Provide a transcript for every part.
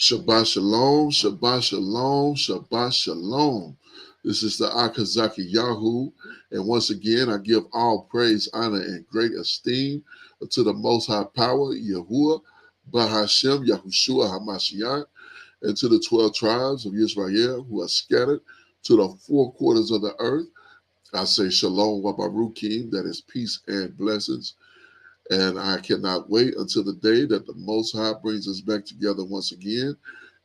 Shabbat shalom, Shabbat shalom, Shabbat shalom. This is the Akazaki Yahoo. And once again, I give all praise, honor, and great esteem to the Most High Power, Yahuwah, Bahashem, Yahushua HaMashiach, and to the 12 tribes of Israel who are scattered to the four quarters of the earth. I say shalom wa baruchim, that is peace and blessings. And I cannot wait until the day that the Most High brings us back together once again.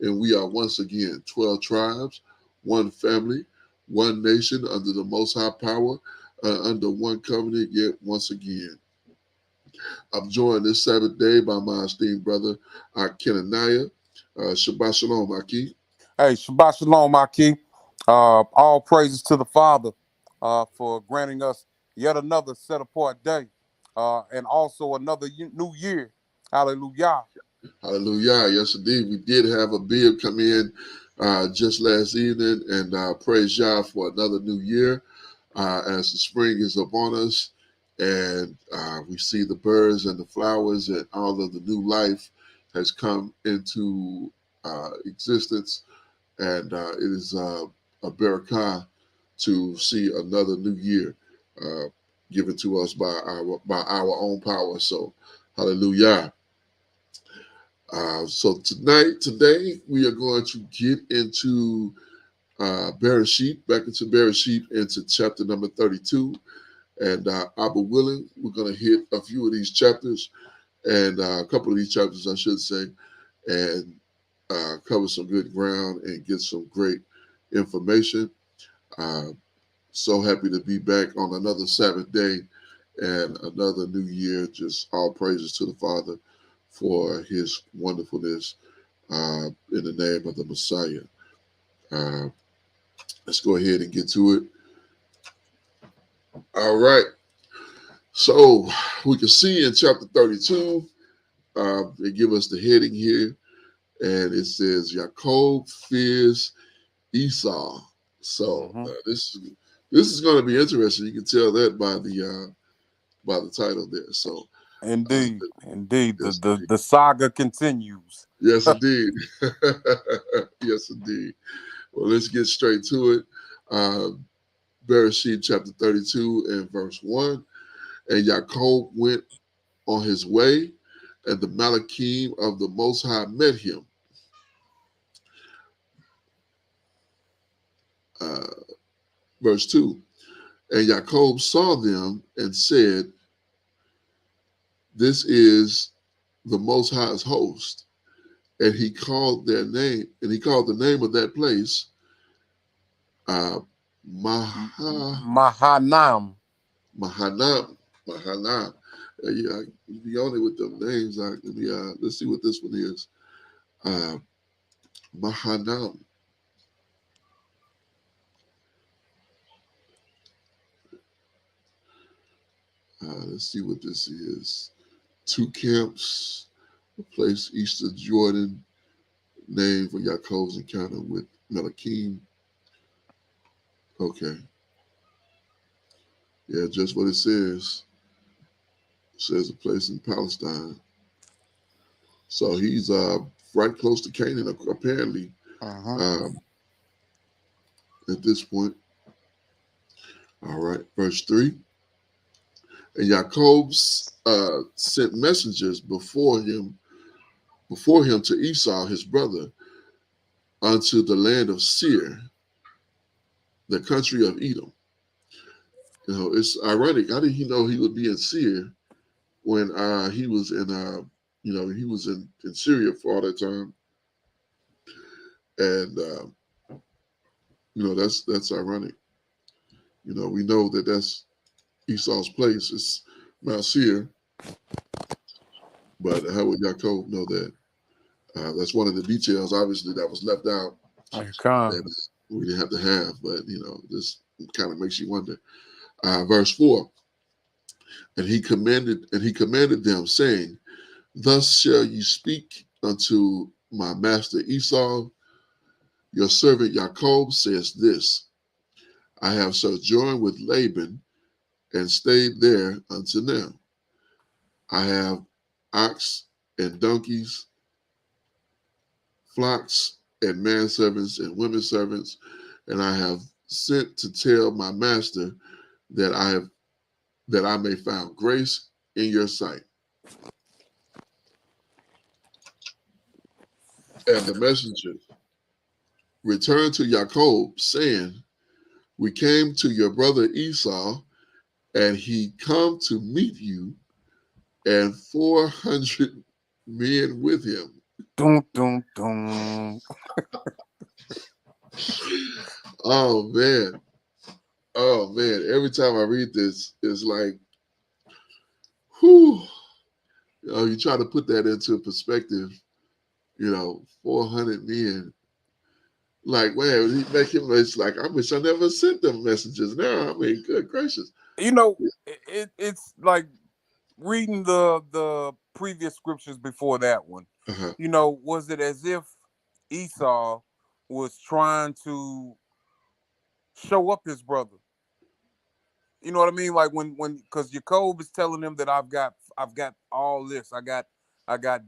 And we are once again 12 tribes, one family, one nation under the Most High power, under one covenant, yet once again. I'm joined this Sabbath day by my esteemed brother, Kenaniah. Shabbat Shalom, Aki. Hey, Shabbat Shalom, Maki. All praises to the Father for granting us yet another set apart day and also another new year. Hallelujah. Hallelujah. Yes, indeed. We did have a bid come in just last evening, and praise Yah for another new year as the spring is upon us, and we see the birds and the flowers and all of the new life has come into existence, and it is a barakah to see another new year uh, given to us by our own power. So, hallelujah. Today, we are going to get into Bereshit, back into Bereshit, into chapter number 32. And Abba willing, we're going to hit a few of these chapters, and a couple of these chapters, I should say, and cover some good ground and get some great information. Uh, so happy to be back on another Sabbath day and another new year. Just all praises to the Father for his wonderfulness in the name of the Messiah. Uh, let's go ahead and get to it. All right. So we can see in chapter 32, they give us the heading here, and it says, Jacob fears Esau. So this is going to be interesting. You can tell that by the title there. So Indeed. Indeed. yes, The saga continues. yes, indeed. Yes, indeed. Well, let's get straight to it. Bereshit chapter 32 and verse 1. And Jacob went on his way, and the Malachim of the Most High met him. Uh, verse 2. And Jacob saw them and said, This is the Most High's host. And he called their name, and he called the name of that place uh, Mahanam. Mahanam. Mahanam. Yeah, you be on it with them names. Let's see what this one is. Uh, Mahanam. Let's see what this is. Two camps, a place east of Jordan, named for Yaakov's encounter with Melachim. Okay. Yeah, just what it says. It says a place in Palestine. So he's right close to Canaan, apparently, um, at this point. All right, verse 3. And Jacob sent messengers before him to Esau, his brother, unto the land of Seir, the country of Edom. You know, it's ironic. How did he know he would be in Seir when he was in, he was in Syria for all that time? And that's ironic. You know, we know that that's Esau's place. It's Mount Seir, but how would Yaakov know that? That's one of the details, obviously, that was left out that we didn't have to have. But this kind of makes you wonder. Verse 4. And he commanded them, saying, Thus shall you speak unto my master Esau. Your servant Jacob says this: I have sojourned with Laban and stayed there until now. I have ox and donkeys, flocks and manservants and women servants, and I have sent to tell my master that I may find grace in your sight. And the messenger returned to Jacob, saying, we came to your brother Esau, and he come to meet you, and 400 men with him. Dun, dun, dun. Oh man. Oh man. Every time I read this, it's like, whew. You try to put that into perspective, 400 men. Like, man, he make him, it's like, I wish I never sent them messages now. I mean, good gracious. It's like reading the previous scriptures before that one. Uh-huh. Was it as if Esau was trying to show up his brother? You know what I mean? Like when because Jacob is telling him that I've got all this. I got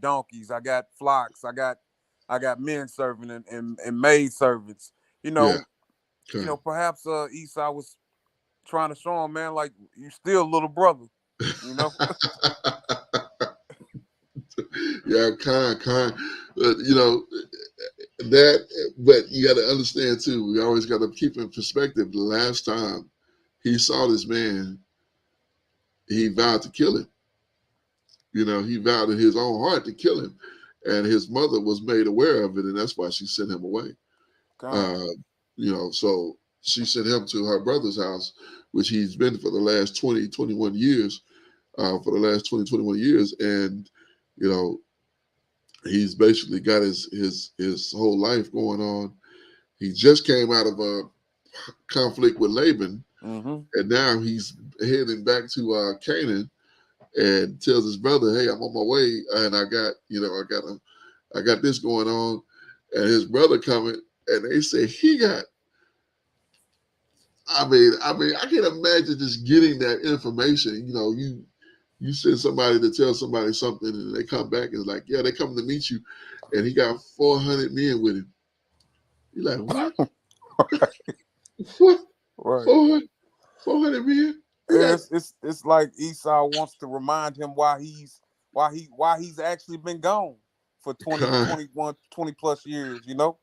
donkeys, I got flocks, I got men servant and maid servants. You Yeah. know, Okay. perhaps Esau was trying to show him, man, like you still a little brother, you know? Yeah, kind. That, but you got to understand too, we always got to keep in perspective. The last time he saw this man, he vowed to kill him. He vowed in his own heart to kill him. And his mother was made aware of it, and that's why she sent him away. Uh, so she sent him to her brother's house, which he's been for the last 20, 21 years, and, he's basically got his whole life going on. He just came out of a conflict with Laban, Mm-hmm. and now he's heading back to Canaan, and tells his brother, "Hey, I'm on my way, and I got this going on." And his brother coming, and they say he got. I mean, I can imagine just getting that information. You send somebody to tell somebody something, and they come back and it's like, yeah, they come to meet you, and he got 400 men with him. You're like, what? What? Right. 400 men? It's like Esau wants to remind him why he's actually been gone for 20, Con, 21, 20 plus years, con,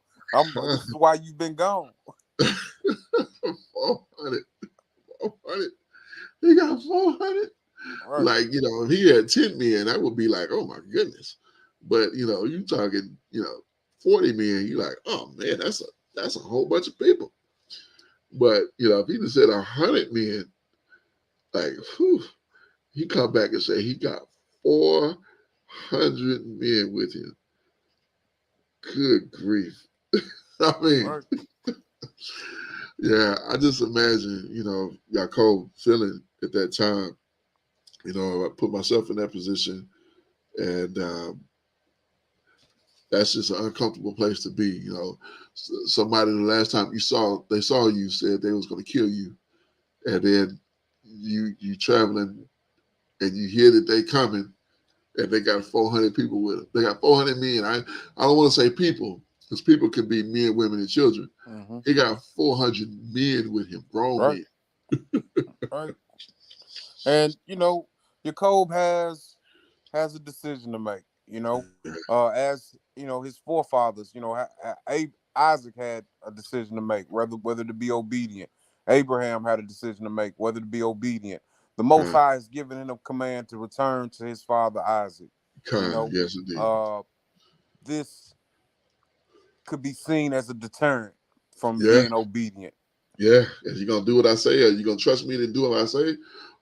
This is why you've been gone. 400, 400. He got 400. Right. Like, if he had 10 men, that would be like, oh my goodness. But, you talking, 40 men, you like, oh man, that's a whole bunch of people. But, if he just said 100 men, like, whew, he come back and say he got 400 men with him. Good grief. I mean, Right. yeah, I just imagine, Yaakov feeling at that time. I put myself in that position, and that's just an uncomfortable place to be. Somebody the last time they saw you said they was going to kill you, and then you traveling, and you hear that they coming, and they got 400 people with them. They got 400 men. I don't want to say people, because people can be men, women, and children. Mm-hmm. He got 400 men with him, grown Right. men. Right. And Jacob has a decision to make. As his forefathers, Isaac had a decision to make whether to be obedient. Abraham had a decision to make whether to be obedient. The Most Kind, High has given him a command to return to his father Isaac. yes, indeed. This could be seen as a deterrent from Yeah, being obedient. yeah. Is you gonna do what I say? Are you gonna trust me to do what I say,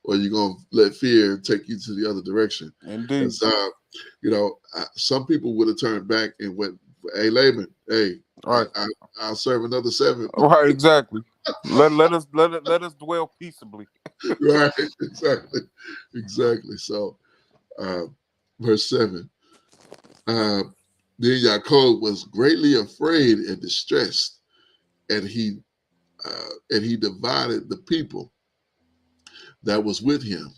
or are you gonna let fear take you to the other direction? And Indeed. so, some people would have turned back and went, "Hey, Laban, hey, Right. I'll serve another 7." Right. Exactly. Let us dwell peaceably. Right, exactly. So, uh, verse 7. Uh, then Yaakov was greatly afraid and distressed, and he divided the people that was with him,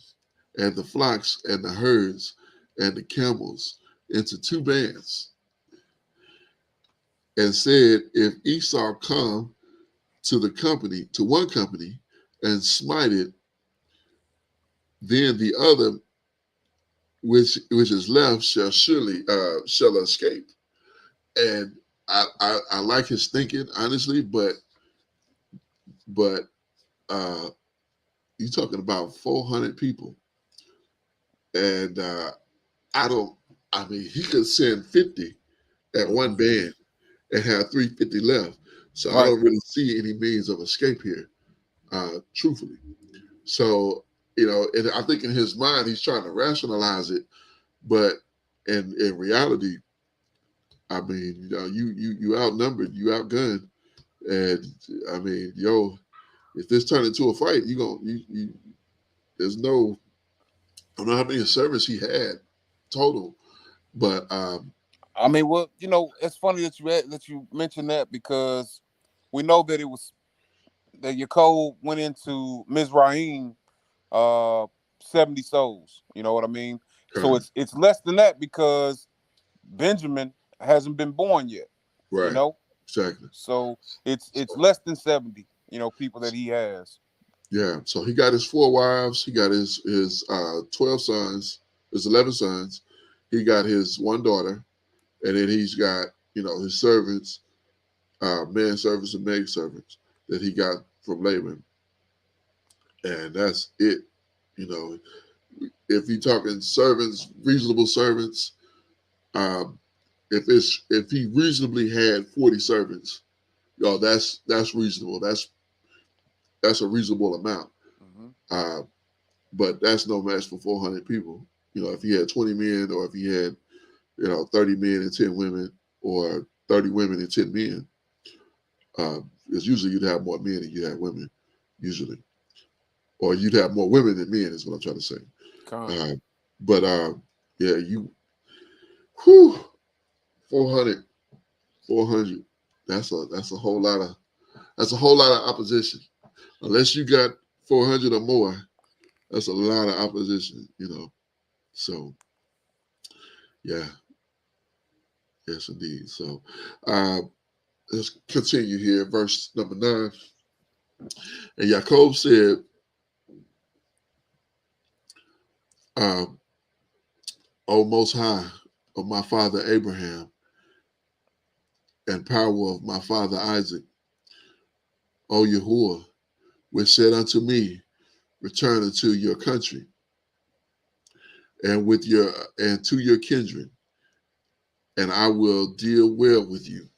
and the flocks and the herds and the camels into 2 bands. and said, if Esau come to the company, to one company, and smite it, then the other which is left shall surely shall escape. And I like his thinking, honestly, but uh you're talking about 400 people, and I don't. I mean, he could send 50 at one band and have 350 left. So I Right. don't really see any means of escape here, truthfully. So and I think in his mind he's trying to rationalize it, but in reality, I mean, you outnumbered, you outgunned, and I mean, if this turned into a fight, you there's no, I don't know how many servants he had total, but I mean, well, it's funny that you mentioned that because we know that it was that Yaakov went into Mizraim, uh, 70 souls. You know what I mean? So okay, it's less than that because Benjamin hasn't been born yet. You right, know, exactly. so it's So less than 70. People that he has. yeah, so he got his 4 wives, he got his 12 sons, his 11 sons, he got his one daughter, and then he's got his servants, man servants and maid servants that he got from Laban, and that's it. You know, if you're talking servants, reasonable servants, um, if he reasonably had 40 servants, that's reasonable. That's a reasonable amount. Mm-hmm. Uh, but that's no match for 400 people. If he had 20 men, or if he had 30 men and 10 women, or 30 women and 10 men, because usually you'd have more men than you have women, usually, or you'd have more women than men, is what I'm trying to say. Con. Uh, but yeah, whew, 400, 400. That's a whole lot of opposition. Unless you got 400 or more, that's a lot of opposition. So yeah, yes indeed. So uh, let's continue here, verse number 9. And Jacob said, um, "O Most High of my father Abraham, and power of my father Isaac, O Yahuwah, which said unto me, return unto your country and to your kindred, and I will deal well with you."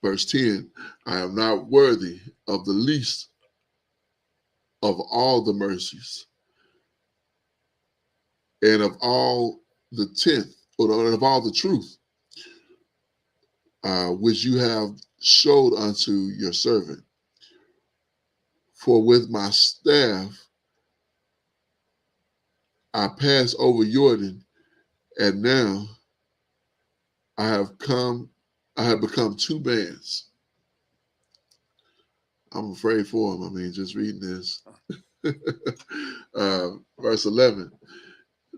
Verse 10, I am not worthy of the least of all the mercies and of all the tenth, or of all the truth, which you have showed unto your servant. For with my staff I passed over Jordan, and now I have come, I have become two bands. I'm afraid for him. I mean, just reading this. Verse 11,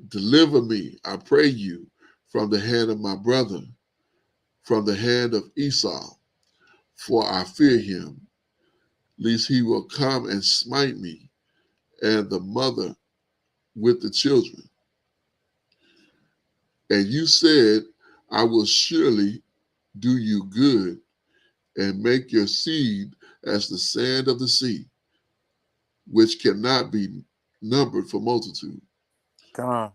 deliver me, I pray you, from the hand of my brother, from the hand of Esau, for I fear him, lest he will come and smite me and the mother with the children. And you said, I will surely do you good and make your seed as the sand of the sea, which cannot be numbered for multitude. Con.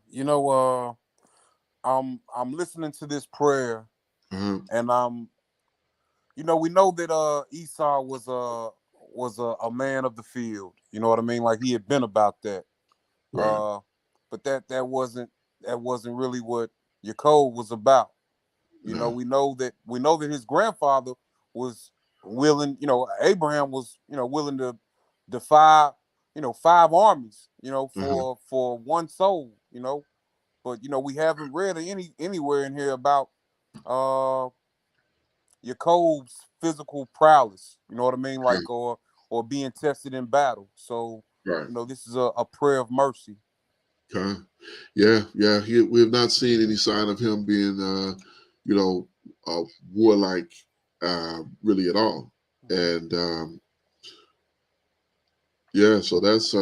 I'm listening to this prayer, Uh-huh. and we know that Esau was a man of the field. You know what I mean? Like he had been about that. Right. But that wasn't really what Yaakov was about. No. We know that his grandfather was willing. Abraham was willing to defy 5 armies. Uh-huh. For one soul. But we haven't read anywhere in here about uh Yaakov's physical prowess. You know what I mean? Okay. Like or being tested in battle. So Right. this is a prayer of mercy. Okay. Yeah. Yeah. We have not seen any sign of him being, you know, warlike really at all. And yeah, so that's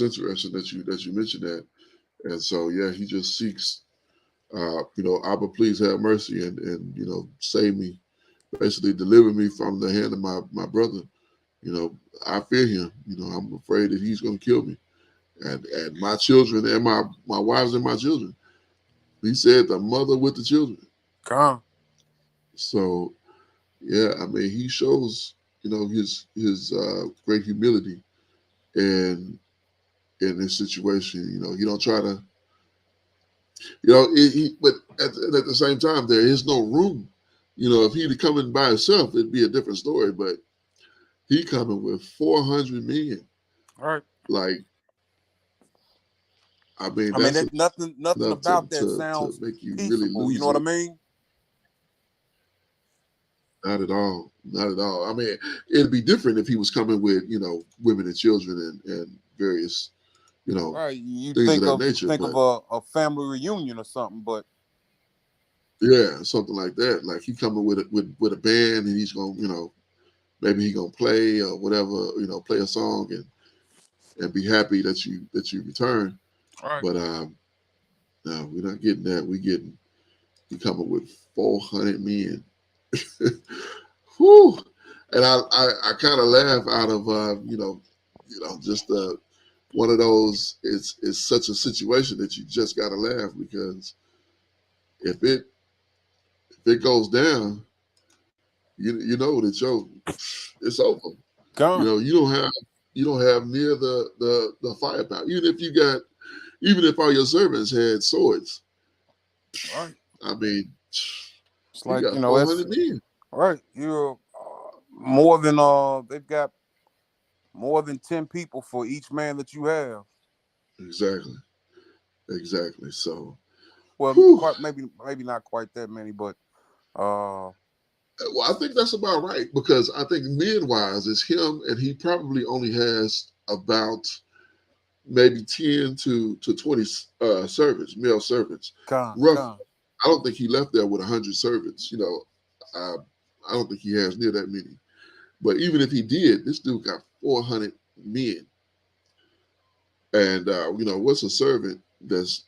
interesting that you mentioned that. And so yeah, he just seeks, Abba, please have mercy and save me, basically deliver me from the hand of my brother. I fear him. I'm afraid that he's going to kill me and my children and my wives and my children. He said the mother with the children. Con. So yeah, I mean, he shows his great humility and in this situation. He don't try to, but at the same time, there is no room. If he'd coming by himself, it'd be a different story. But he coming with 400 men. All right. Like, I mean, I mean, that's that nothing enough to, about that to sounds make you really peaceful. You lose know what I it. mean? Not at all. Not at all. I mean, it'd be different if he was coming with, women and children and various, Right. You things of think that of nature. think of But a family reunion or something, but yeah, something like that. Like he coming with a band and he's gonna, maybe he gonna play or whatever, play a song and be happy that you return. all right. But no, we're not getting that. We coming with 400 men. Whew. And I kind of laugh out of just one of those. It's such a situation that you just gotta laugh because if it goes down, you know that it's over. Con. You don't have near the firepower. Even if all your servants had swords, All right. I mean, It's you like, got it's 400 men. all right. You're more than they've got more than 10 people for each man that you have. Exactly, exactly. So, Well, whew. quite maybe not quite that many, but uh Well, I think that's about right because I think men wise is him, and he probably only has about maybe 10 to 20 servants, male servants. Rough. con. I don't think he left there with 100 servants. Uh, I don't think he has near that many. But even if he did, this dude got 400 men. And what's a servant that's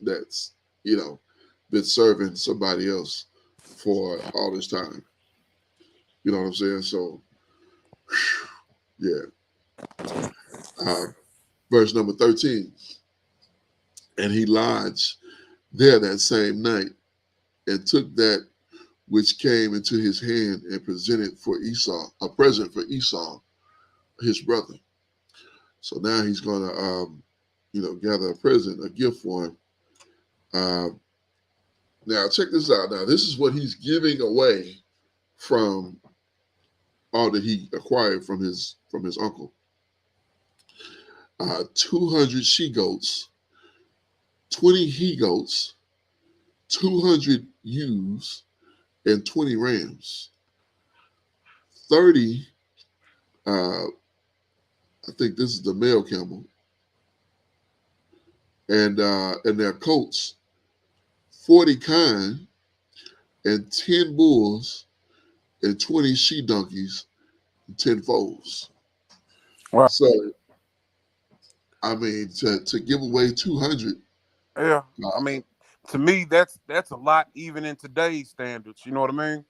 been serving somebody else for all this time? You know what I'm saying? So yeah. Uh, verse number 13. And he lodged there that same night and took that which came into his hand and presented for Esau, a present for Esau, his brother. So now he's going to, gather a present, a gift for him. Uh, Now, check this out. Now, this is what he's giving away from all that he acquired from his uncle. 200 she goats, 20 he goats, 200 ewes, and 20 rams. 30. I think this is the male camel, and their coats. 40 kine, and 10 bulls, and 20 she donkeys, and 10 foals. Well, So I mean, to give away 200. yeah. I mean, to me that's a lot even in today's standards, you know what I mean?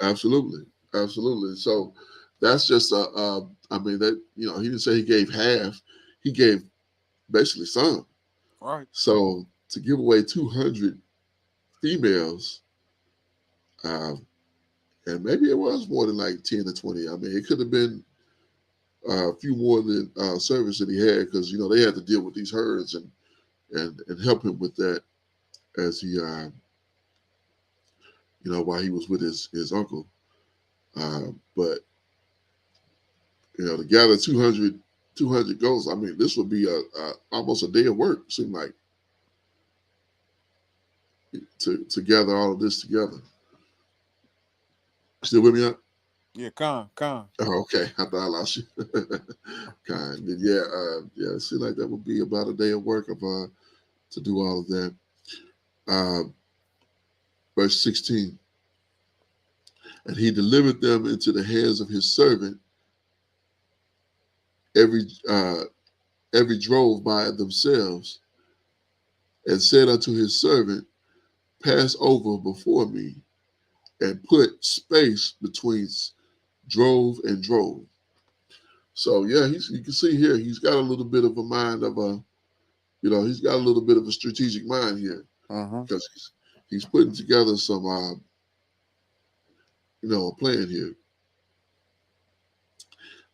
Absolutely, absolutely. So that's just I mean that he didn't say he gave half; he gave basically some. All right. So to give away 200 females, uh, and maybe it was more than like 10 or 20. I mean, it could have been a few more than servants that he had because they had to deal with these herds and help him with that as he while he was with his uncle. But to gather 200 goats, I mean, this would be a almost a day of work. Seemed like to gather all of this together. Still with me? Up? Yeah, con. Oh, okay. I thought I lost you. Kind. Yeah, yeah. It seemed like that would be about a day of work of to do all of that. Uh, Verse 16. And he delivered them into the hands of his servant, every every drove by themselves, and said unto his servant, Pass over before me, and put space between drove and drove. So yeah, you can see here he's got a little bit of a mind of a, he's got a little bit of a strategic mind here because he's putting together some, a plan here.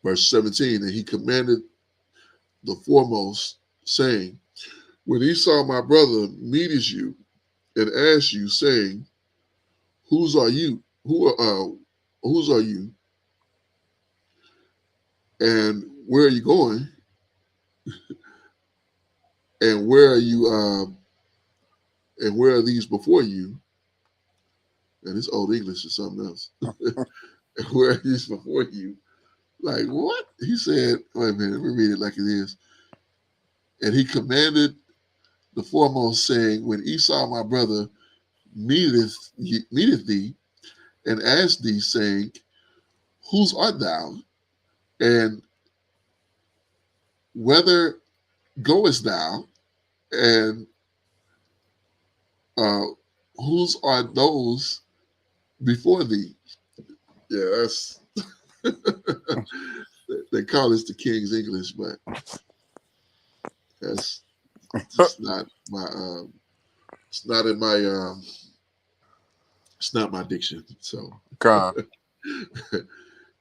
Verse 17, and he commanded the foremost, saying, When Esau my brother meets you and asks you, saying, Whose are you? Whose are you? And where are you going? And where are you? And where are these before you? And this old English is something else. And where are these before you? Like what? He said, wait a minute, let me read it like it is. And he commanded the foremost, saying, When Esau my brother meeteth thee, and asked thee, saying, Whose art thou? And whither goest thou? And uh, whose are those before thee? Yeah, that's they call this the King's English, but that's just not my. It's not in my. It's not my diction. So,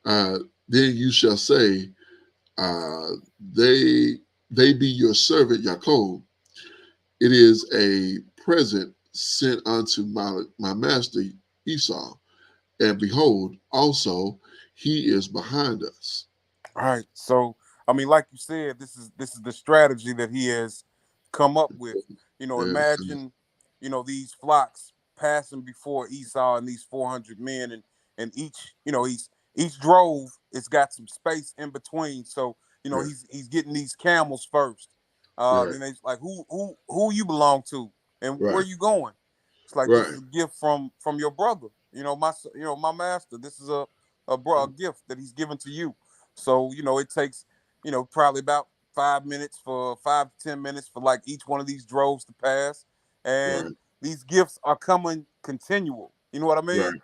then you shall say, they be your servant Jacob. It is a present sent unto my master Esau, and behold, also he is behind us. All right. So, I mean, like you said, this is the strategy that he has come up with. Imagine, these flocks passing before Esau and these 400 men, and each drove, it's got some space in between. So, he's getting these camels first. Then they like, who you belong to, and where you going? It's like this is a gift from your brother. My master. This is a gift that he's given to you. So, it takes, probably about 5 minutes 5 to 10 minutes for like each one of these droves to pass. And these gifts are coming continual. You know what I mean?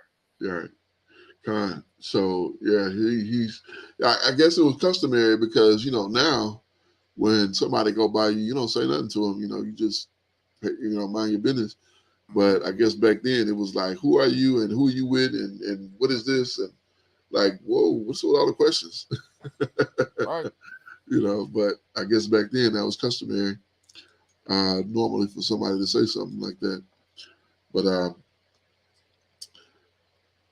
Right. So yeah, he's. I guess it was customary because now when somebody go by you, you don't say nothing to them. You just mind your business. But I guess back then it was like, who are you and who are you with and what is this and like, whoa, what's with all the questions? Right. But I guess back then that was customary. Normally for somebody to say something like that. But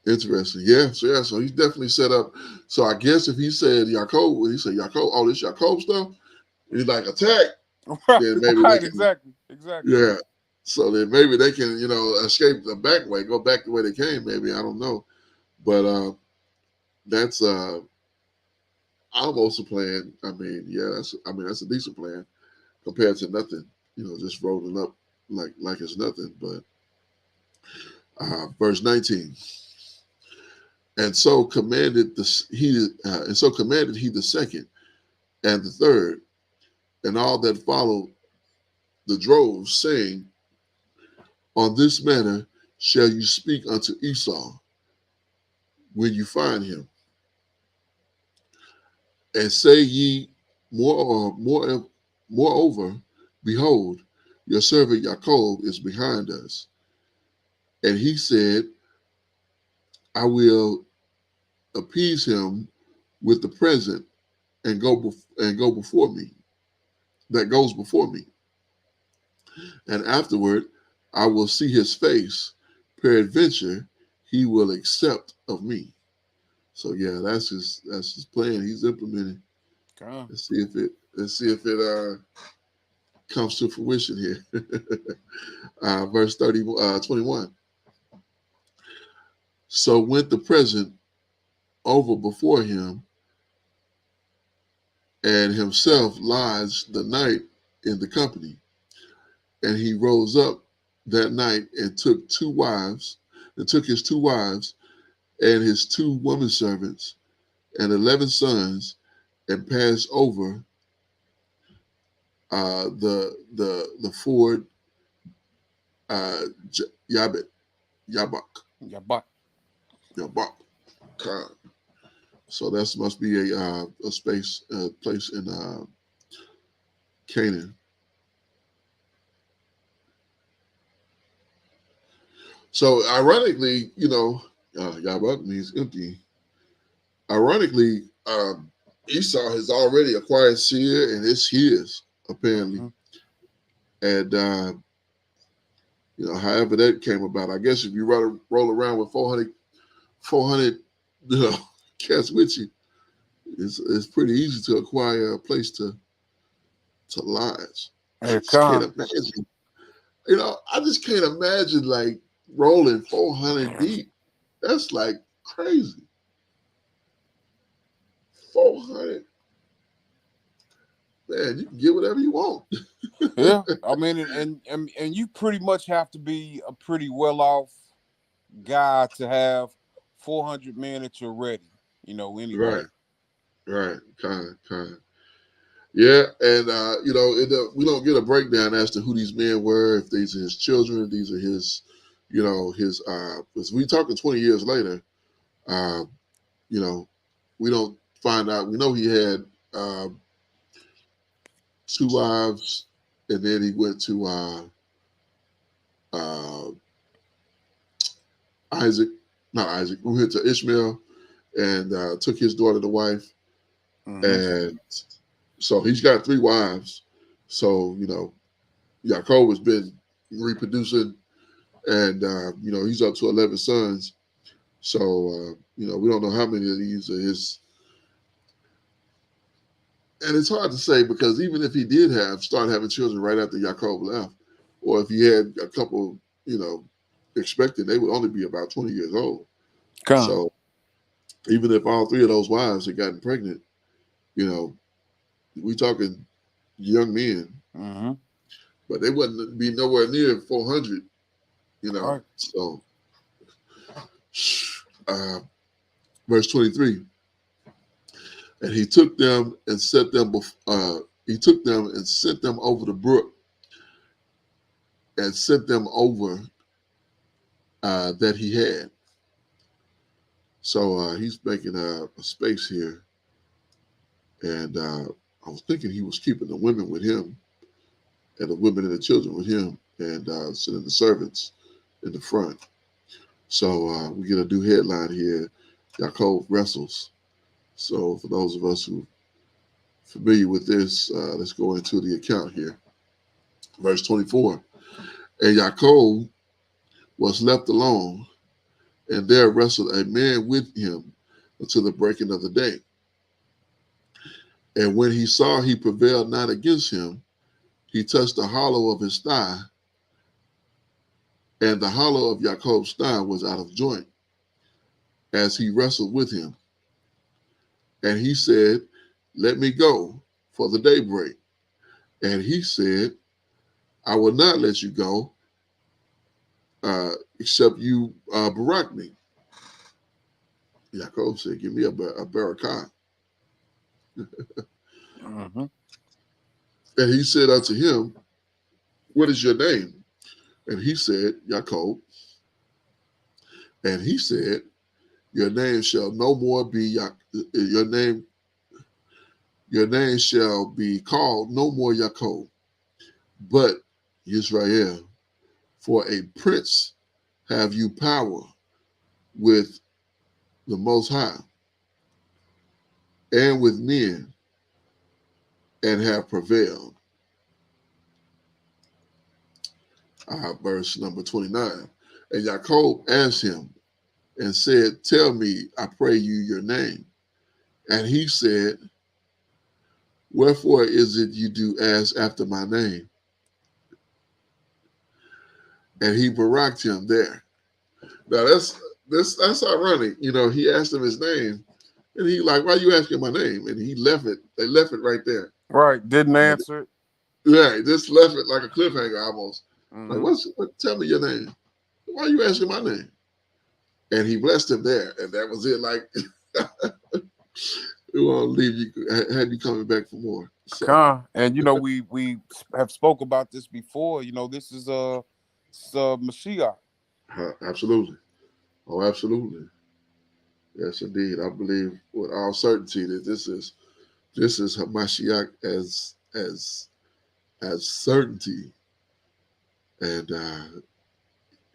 interesting. Yeah. So he's definitely set up. So I guess if he said Jacob, when he said Jacob, oh, this Jacob stuff, he's like attack. Then maybe they can, exactly. Yeah. So then maybe they can, escape the back way, go back the way they came. Maybe I don't know, but that's almost a plan. I mean, yeah, that's a decent plan compared to nothing. Just rolling up like it's nothing. But verse 19. And so commanded he the second and the third, and all that followed the droves, saying, On this manner shall you speak unto Esau when you find him, and say ye moreover, behold, your servant Jacob is behind us. And he said, I will appease him with the present and go before me. That goes before me. And afterward I will see his face. Peradventure he will accept of me. So yeah, that's his plan. He's implementing. Let's see if it comes to fruition here. Verse 21. So went the present over before him, and himself lodged the night in the company. And he rose up that night and took his 2 wives and his 2 women servants and 11 sons and passed over the ford Yabok. Yeah, but Yabok. Khan. So that must be a place in Canaan. So ironically, Yabok means empty. Ironically, Esau has already acquired Seir, and it's his apparently. mm-hmm. And however that came about, I guess if you roll around with 400 cats with you, it's pretty easy to acquire a place to lodge. I Hey, just can't Con. imagine. I just can't imagine like rolling 400 deep. That's like crazy. 400. Man, you can get whatever you want. Yeah, I mean, and you pretty much have to be a pretty well off guy to have 400 men at your ready. Anyway. Right, right. Kind. Yeah, and we don't get a breakdown as to who these men were, if these are his children, if these are his because we talking 20 years later, uh, you know, we don't find out. We know he had 2 wives, and then he went to uh, Isaac, not Isaac, we went to Ishmael and took his daughter to wife, Mm-hmm. and so he's got 3 wives. So Yaakov has been reproducing, and he's up to 11 sons. So we don't know how many of these are his, and it's hard to say because even if he did start having children right after Yaakov left, or if he had a couple, expected, they would only be about 20 years old. Con. So even if all 3 of those wives had gotten pregnant, you know, we talking young men, Mm-hmm. but they wouldn't be nowhere near 400. Right. So uh, verse 23, and he took them and set them. He took them and sent them over the brook, and sent them over that he had. So he's making a space here, and I was thinking he was keeping the women with him, and the women and the children with him, and sending the servants in the front. So we get a new headline here: Yaakov wrestles. So for those of us who familiar with this, let's go into the account here. Verse 24. And Yaakov was left alone, and there wrestled a man with him until the breaking of the day. And when he saw he prevailed not against him, he touched the hollow of his thigh, and the hollow of Yaakov's thigh was out of joint, as he wrestled with him. And he said, Let me go, for the daybreak. And he said, I will not let you go, except you barak me. Yaakov said, Give me a barakah. Mm-hmm. And he said unto him, What is your name? And he said, Yaakov. And he said, Your name shall no more be your name shall be called no more Yaakov, but Israel. For a prince have you power with the Most High, and with men, and have prevailed. Verse number 29. And Yaakov asked him and said, Tell me, I pray you, your name. And he said, Wherefore is it you do ask after my name? And he baraked him there. Now that's ironic. He asked him his name, and he like, why you asking my name? And he left it. They left it right there. Right. Didn't answer it. Yeah, just left it like a cliffhanger almost. Like, tell me your name. Why are you asking my name? And he blessed him there, and that was it. Like, we won't leave you, have you coming back for more. So. And we have spoke about this before. This is Mashiach. Absolutely. Oh, absolutely. Yes, indeed. I believe with all certainty that this is Hamashiach as certainty, and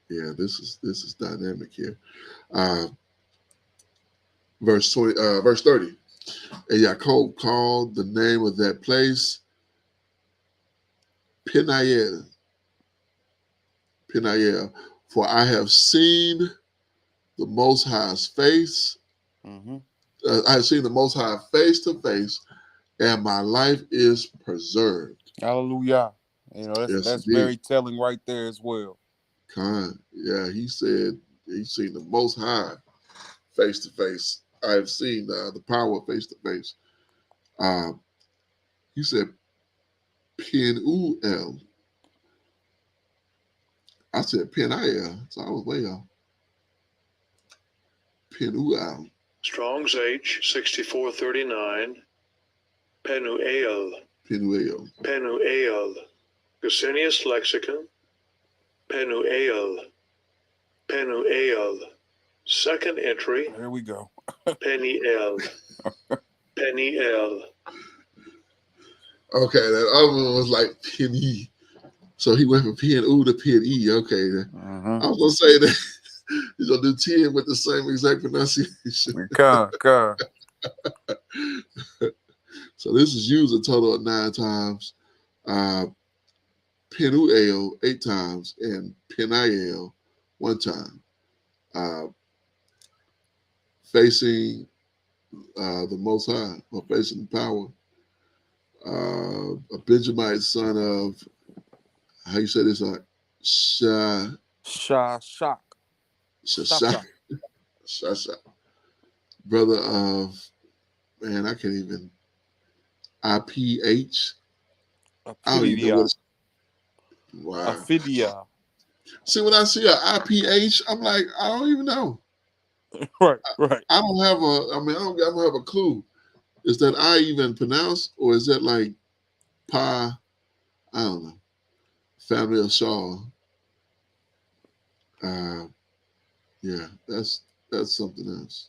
yeah, this is dynamic here. Verse 30. And Yaakov called the name of that place Peniel, for I have seen the Most High's face. I have seen the Most High face to face, and my life is preserved. Hallelujah. That's very telling right there as well. Yeah, he said he's seen the Most High face to face. I have seen the power face to face. He said Penuel. I said Peniel, so I was way off. Penuel. Strong's H 6439. Penuel. Gesenius Lexicon. Penuel. Second entry. There we go. Peniel. Okay, that other one was like Penny. So he went from Penu to Penny. Okay. I was gonna say that he's gonna do 10 with the same exact pronunciation. So this is used a total of 9 times. Penuel 8 times and Peniel 1 time. Facing the Most High, or facing power. A Benjamite son of, how you say this? Shashak. Brother of, man, I can't even. IPH. I don't even know what it's. Wow. Aphidia. See, when I see an IPH, I'm like, I don't even know. Right. I don't have a clue. Is that I even pronounced, or is that like Pi? I don't know. Family of Shaw. Yeah, that's something else.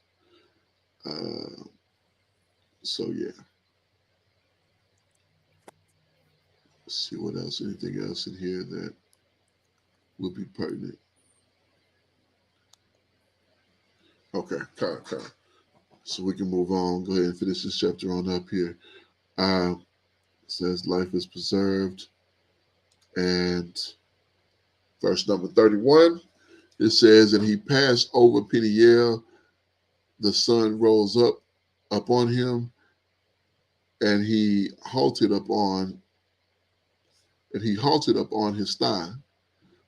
So yeah. Let's see what else. Anything else in here that would be pertinent? Okay, so we can move on. Go ahead and finish this chapter on up here. It says life is preserved. And verse number 31, it says, and he passed over Peniel, the sun rose up upon him, and he halted upon his thigh.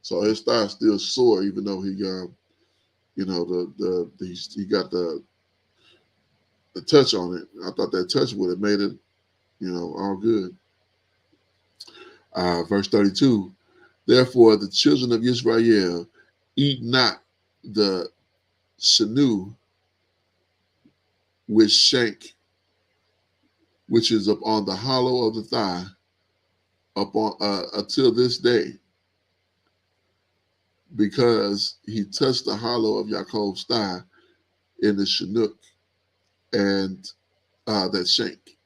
So his thigh still sore, even though he got, he got the touch on it. I thought that touch would have made it, all good. Verse 32, therefore the children of Israel eat not the sinew with shank, which is upon the hollow of the thigh, upon until this day, because he touched the hollow of Yaakov's thigh in the chinook, and that shrank.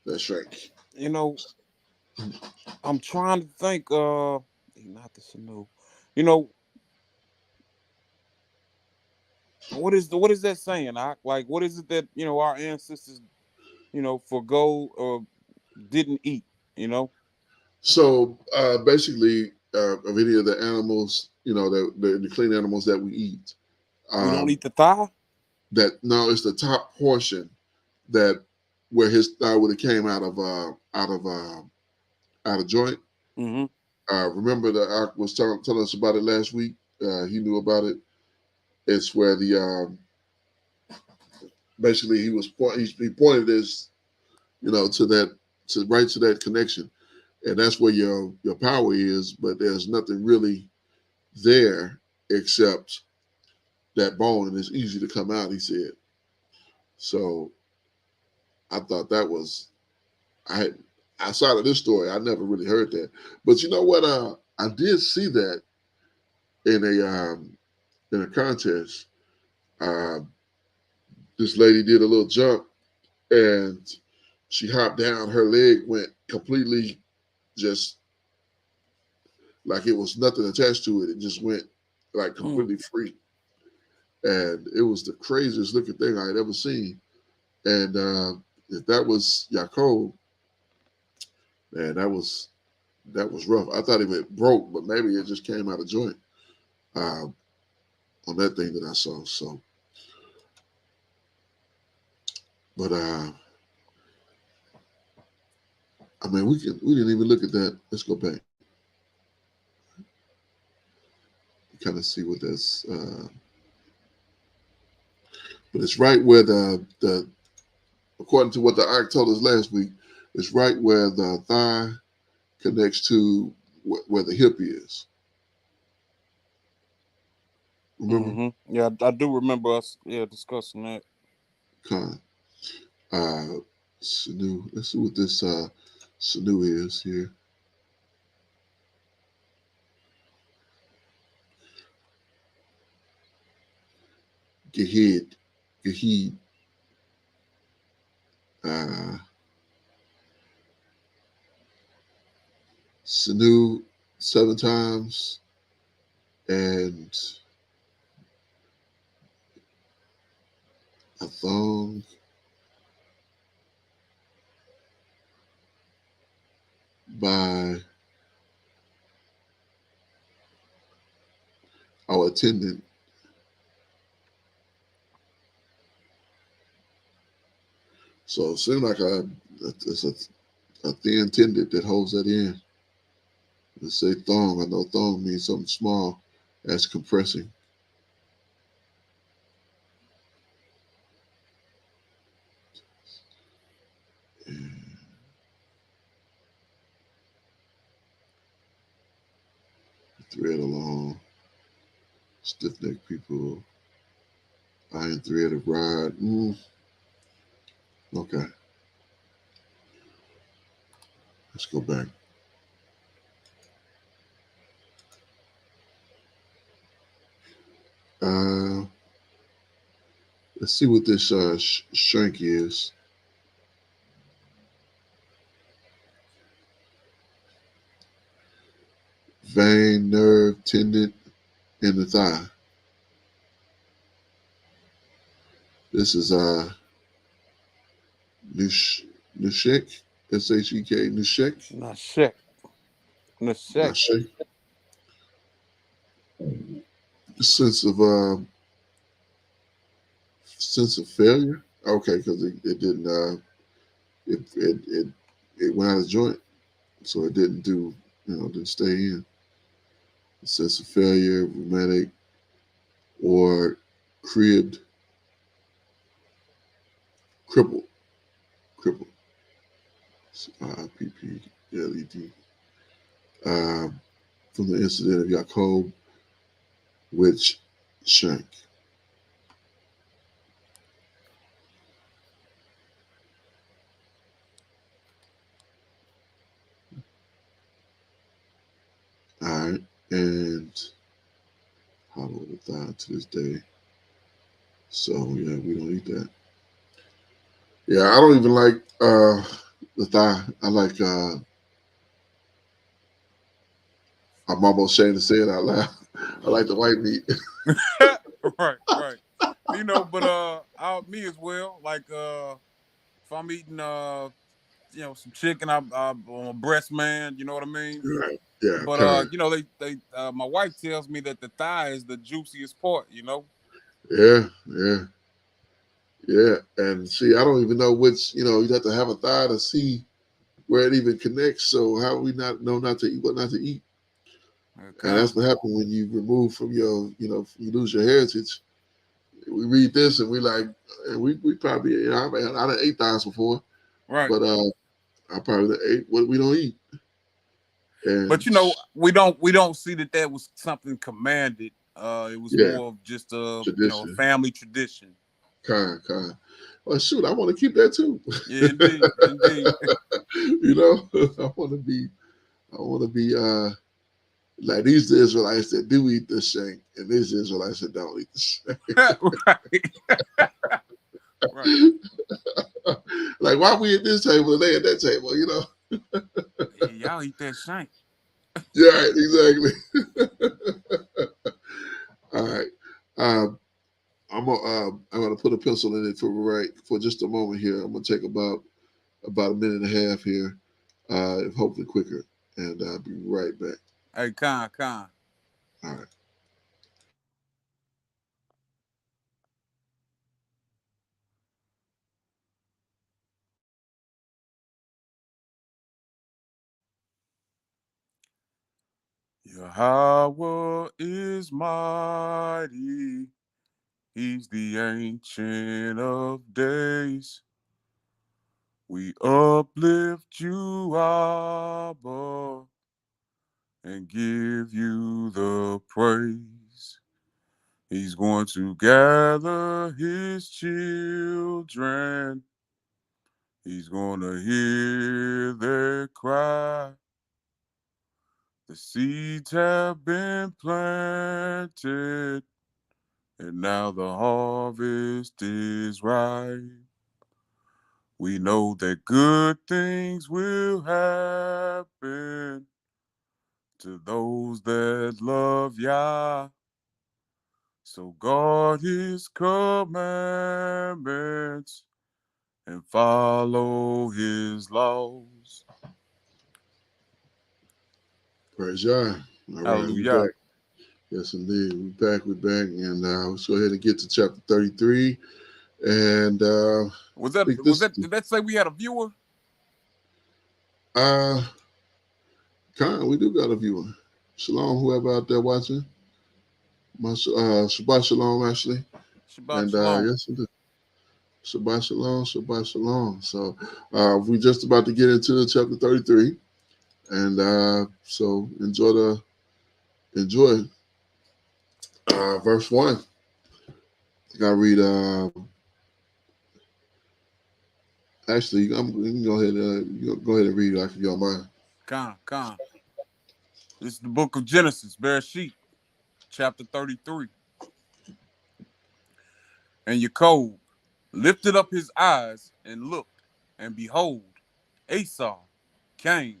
That shrank. I'm trying to think. Not the sinew. What is that saying? Like, what is it that our ancestors forgo or didn't eat? So basically, of any of the animals, the clean animals that we eat, we don't eat the thigh. It's the top portion that where his thigh would have came out of joint. Remember that Ak was telling us about it last week. He knew about it. It's where the basically he pointed this, to right to that connection, and that's where your power is. But there's nothing really there except that bone, and it's easy to come out. He said. So I thought that was I. Outside of this story, I never really heard that. But you know what? I did see that in a contest. Uh, this lady did a little jump, and she hopped down. Her leg went completely just like it was nothing attached to it. It just went like completely free. And it was the craziest looking thing I had ever seen. And if that was Yaakov, man, that was rough. I thought it broke, but maybe it just came out of joint on that thing that I saw. So, but I mean, we didn't even look at that. Let's go back. Kind of see what that's. But it's right where the according to what the ark told us last week, it's right where the thigh connects to where the hip is. Remember? Mm-hmm. Yeah, I do remember us discussing that. Sanu. Let's see what this Sanu is here. Gahid. Sanu 7 times, and a thong. By our attendant. So it seems like it's a thin tendon that holds that in. Let's say thong. I know thong means something small. That's compressing. Thread along. Stiff neck people. Iron thread of rod. Okay. Let's go back. Let's see what this shank is. Vein, nerve, tendon in the thigh. This is Nushek, S-H-E-K, Nushek. Nashek. Sense of failure. Okay, because it didn't it went out of joint, so it didn't didn't stay in. A sense of failure, rheumatic, or crippled. P-P-L-E-D. From the incident of Yaakov, which shank. All right, and hollow the thigh to this day. So yeah, we don't eat that. Yeah, I don't even like the thigh. I like I'm almost ashamed to say it out loud. I like the white meat. Right. But me as well. Like if I'm eating some chicken, I'm a breast man, you know what I mean? Right. Yeah. But they my wife tells me that the thigh is the juiciest part, Yeah. And see, I don't even know which, you have to have a thigh to see where it even connects. So how we not know not to eat what not to eat? Okay. And that's what happened when you remove from your, you lose your heritage. We read this and we like, and we probably, I done ate thighs before. Right. But I probably ate what we don't eat. And But we don't see that was something commanded. It was yeah, more of just a tradition. family tradition. Kind. Well, shoot, I want to keep that too. Yeah, indeed. I want to be like these Israelites that do eat the shank, and these Israelites that don't eat the shank. Right. Like, why we at this table and they at that table? Yeah, y'all eat that shank. Yeah, exactly. All right. I'm gonna put a pencil in it for just a moment here. I'm gonna take about a minute and a half here, hopefully quicker, and I'll be right back. Hey, Con. All right. Yahweh is mighty. He's the ancient of days. We uplift you, Abba, and give you the praise. He's going to gather his children. He's going to hear their cry. The seeds have been planted, and now the harvest is ripe. We know that good things will happen to those that love Yah. So guard his commandments and follow his laws. Praise God. All right, we Hallelujah. back. Yes, indeed. We're back, and let's go ahead and get to chapter 33. And Was I that think this, did that say we had a viewer? Con, we do got a viewer. Shalom, whoever out there watching. Shabbat Shalom, actually. Shabbat And Shalom. yes, it is. Shabbat Shalom. So we're just about to get into chapter 33. And so enjoy verse 1. I gotta read actually you can go ahead and read if you don't mind. Con. This is the book of Genesis, Bereshit, chapter 33. And Yaakov lifted up his eyes and looked, and behold, Esau came,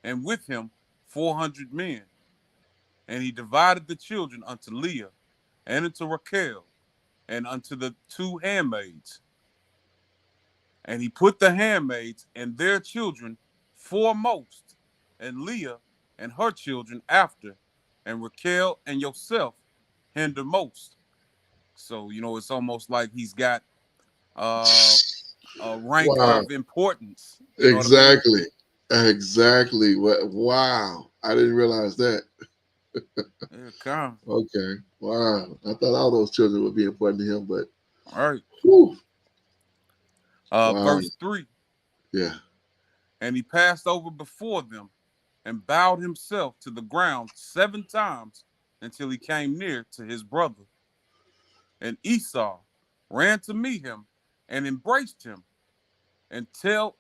and with him 400 men. And he divided the children unto Leah, and unto Rachel, and unto the two handmaids. And he put the handmaids and their children foremost, and Leah and her children after, and Rachel and Yosef hindermost. So, it's almost like he's got a rank Wow. of importance. You know what I mean? Exactly. Exactly. Wow. I didn't realize that. Yeah, come. Okay. Wow. I thought all those children would be important to him, but All right. whew, wow. Verse 3. Yeah. And he passed over before them and bowed himself to the ground 7 times until he came near to his brother. And Esau ran to meet him and embraced him and fell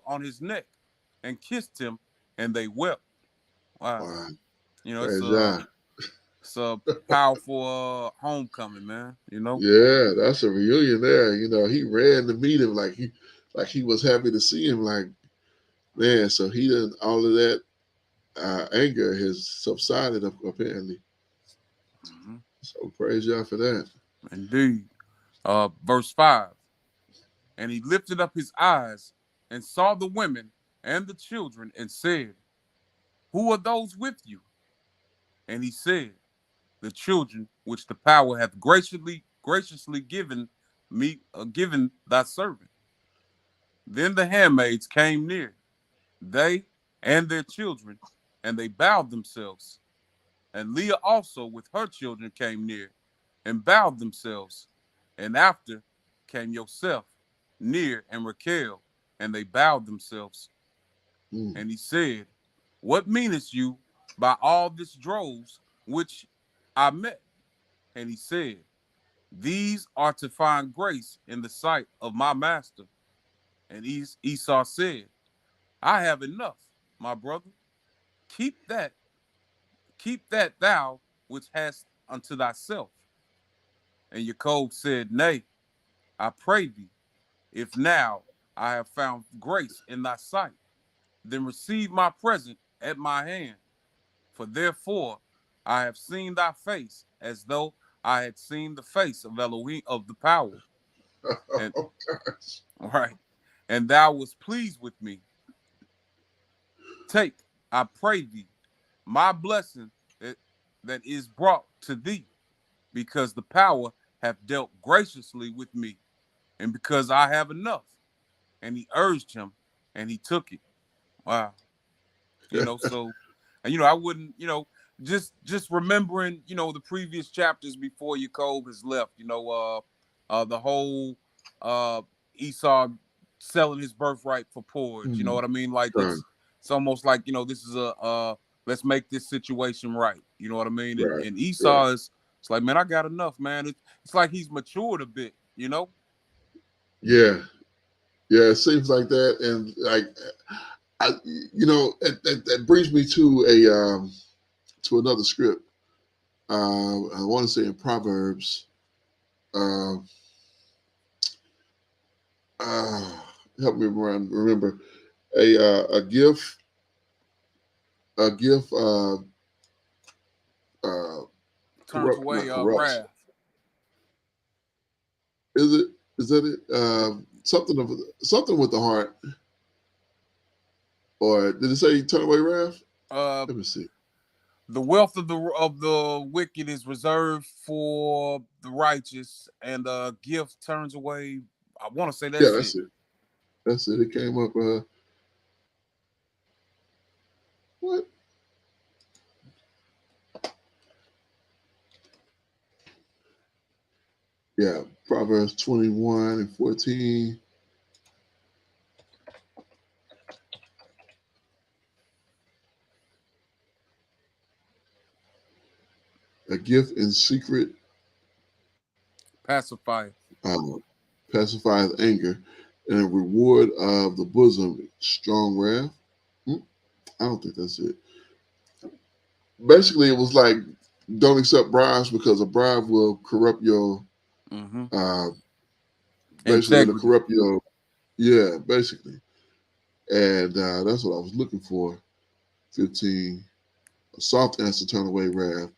on his neck and kissed him, and they wept. Wow. Wow. It's Praise God. it's a powerful homecoming, man. Yeah, that's a reunion there. He ran to meet him like he was happy to see him. Like, man, so he done all of that anger has subsided apparently. Mm-hmm. So praise y'all for that. Indeed. Verse 5. And he lifted up his eyes and saw the women and the children and said, Who are those with you? And he said, The children which the power hath graciously given me, given thy servant. Then the handmaids came near, they and their children, and they bowed themselves. And Leah also with her children came near and bowed themselves. And after came Yosef near, and Rachel, and they bowed themselves. Mm. And he said, "What meanest you by all this droves which I met?" And he said, "These are to find grace in the sight of my master." And Esau said, "I have enough, my brother. Keep that, keep that thou which hast unto thyself." And Jacob said, "Nay, I pray thee, if now I have found grace in thy sight, then receive my present at my hand. For therefore I have seen thy face as though I had seen the face of Elohim of the power. And Oh, gosh. right, and thou wast pleased with me. Take, I pray thee, my blessing that is brought to thee, because the power hath dealt graciously with me, and because I have enough." And he urged him, and he took it. Wow. So, and I wouldn't, just remembering, the previous chapters before Jacob has left, the whole Esau selling his birthright for porridge. You know Mm. what I mean? Like Right, it's almost like, this is a let's make this situation right. You know what I mean? And, right, and right. Esau it's like, man, I got enough, man. It's like he's matured a bit, Yeah, yeah. It seems like that, and like that brings me to another script. I want to say in Proverbs. Uh, uh, Help me remember a gift. A gift. Uh, Turns not away corrupts. wrath. Is it? Is that it? Something with the heart, or did it say turn away wrath? Uh, Let me see. The wealth of the wicked is reserved for the righteous, and gift turns away. I want to say Yeah, that's that's it. it. That's it. It came up. What? Yeah, Proverbs 21:14. A gift in secret Pacifier. uh, pacifieth anger, and a reward of the bosom strong wrath. I don't think that's it. Basically, it was like don't accept bribes because a bribe will corrupt your. Mm-hmm. Uh, Basically, it'll Integrity. corrupt your. Yeah, basically, and that's what I was looking for. 15. A soft answer turn away wrath,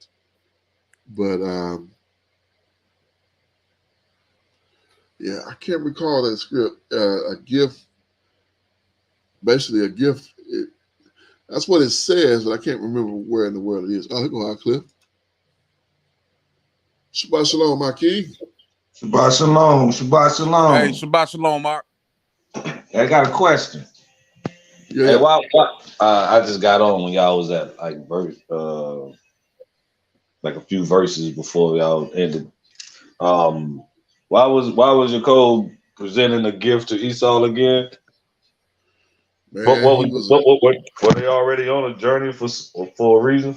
but yeah, I can't recall that script. A gift, basically a gift. That's what it says, but I can't remember where in the world it is. Oh, here go our Cliff. Shabbat shalom, my king. Shabbat shalom. Shabbat Hey, shalom. Shabbat Shalom, Mark. I got a question. Yeah, Hey, yeah. I just got on when y'all was at like verse, like a few verses before y'all ended. Why was your code presenting a gift to Esau again? But Man, he was. what were they already on a journey for a reason?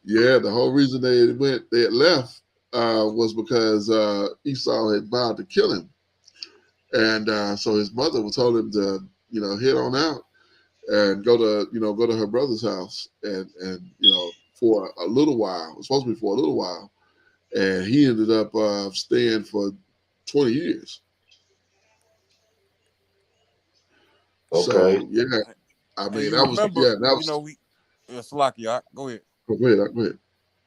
Yeah, the whole reason they had left, was because Esau had vowed to kill him, and so his mother told him to, head on out and go to her brother's house, and for a little while. It was supposed to be for a little while, and he ended up staying for 20 years. Okay. So yeah, I And mean you remember, that was. Salaki, go ahead. Go ahead, go ahead.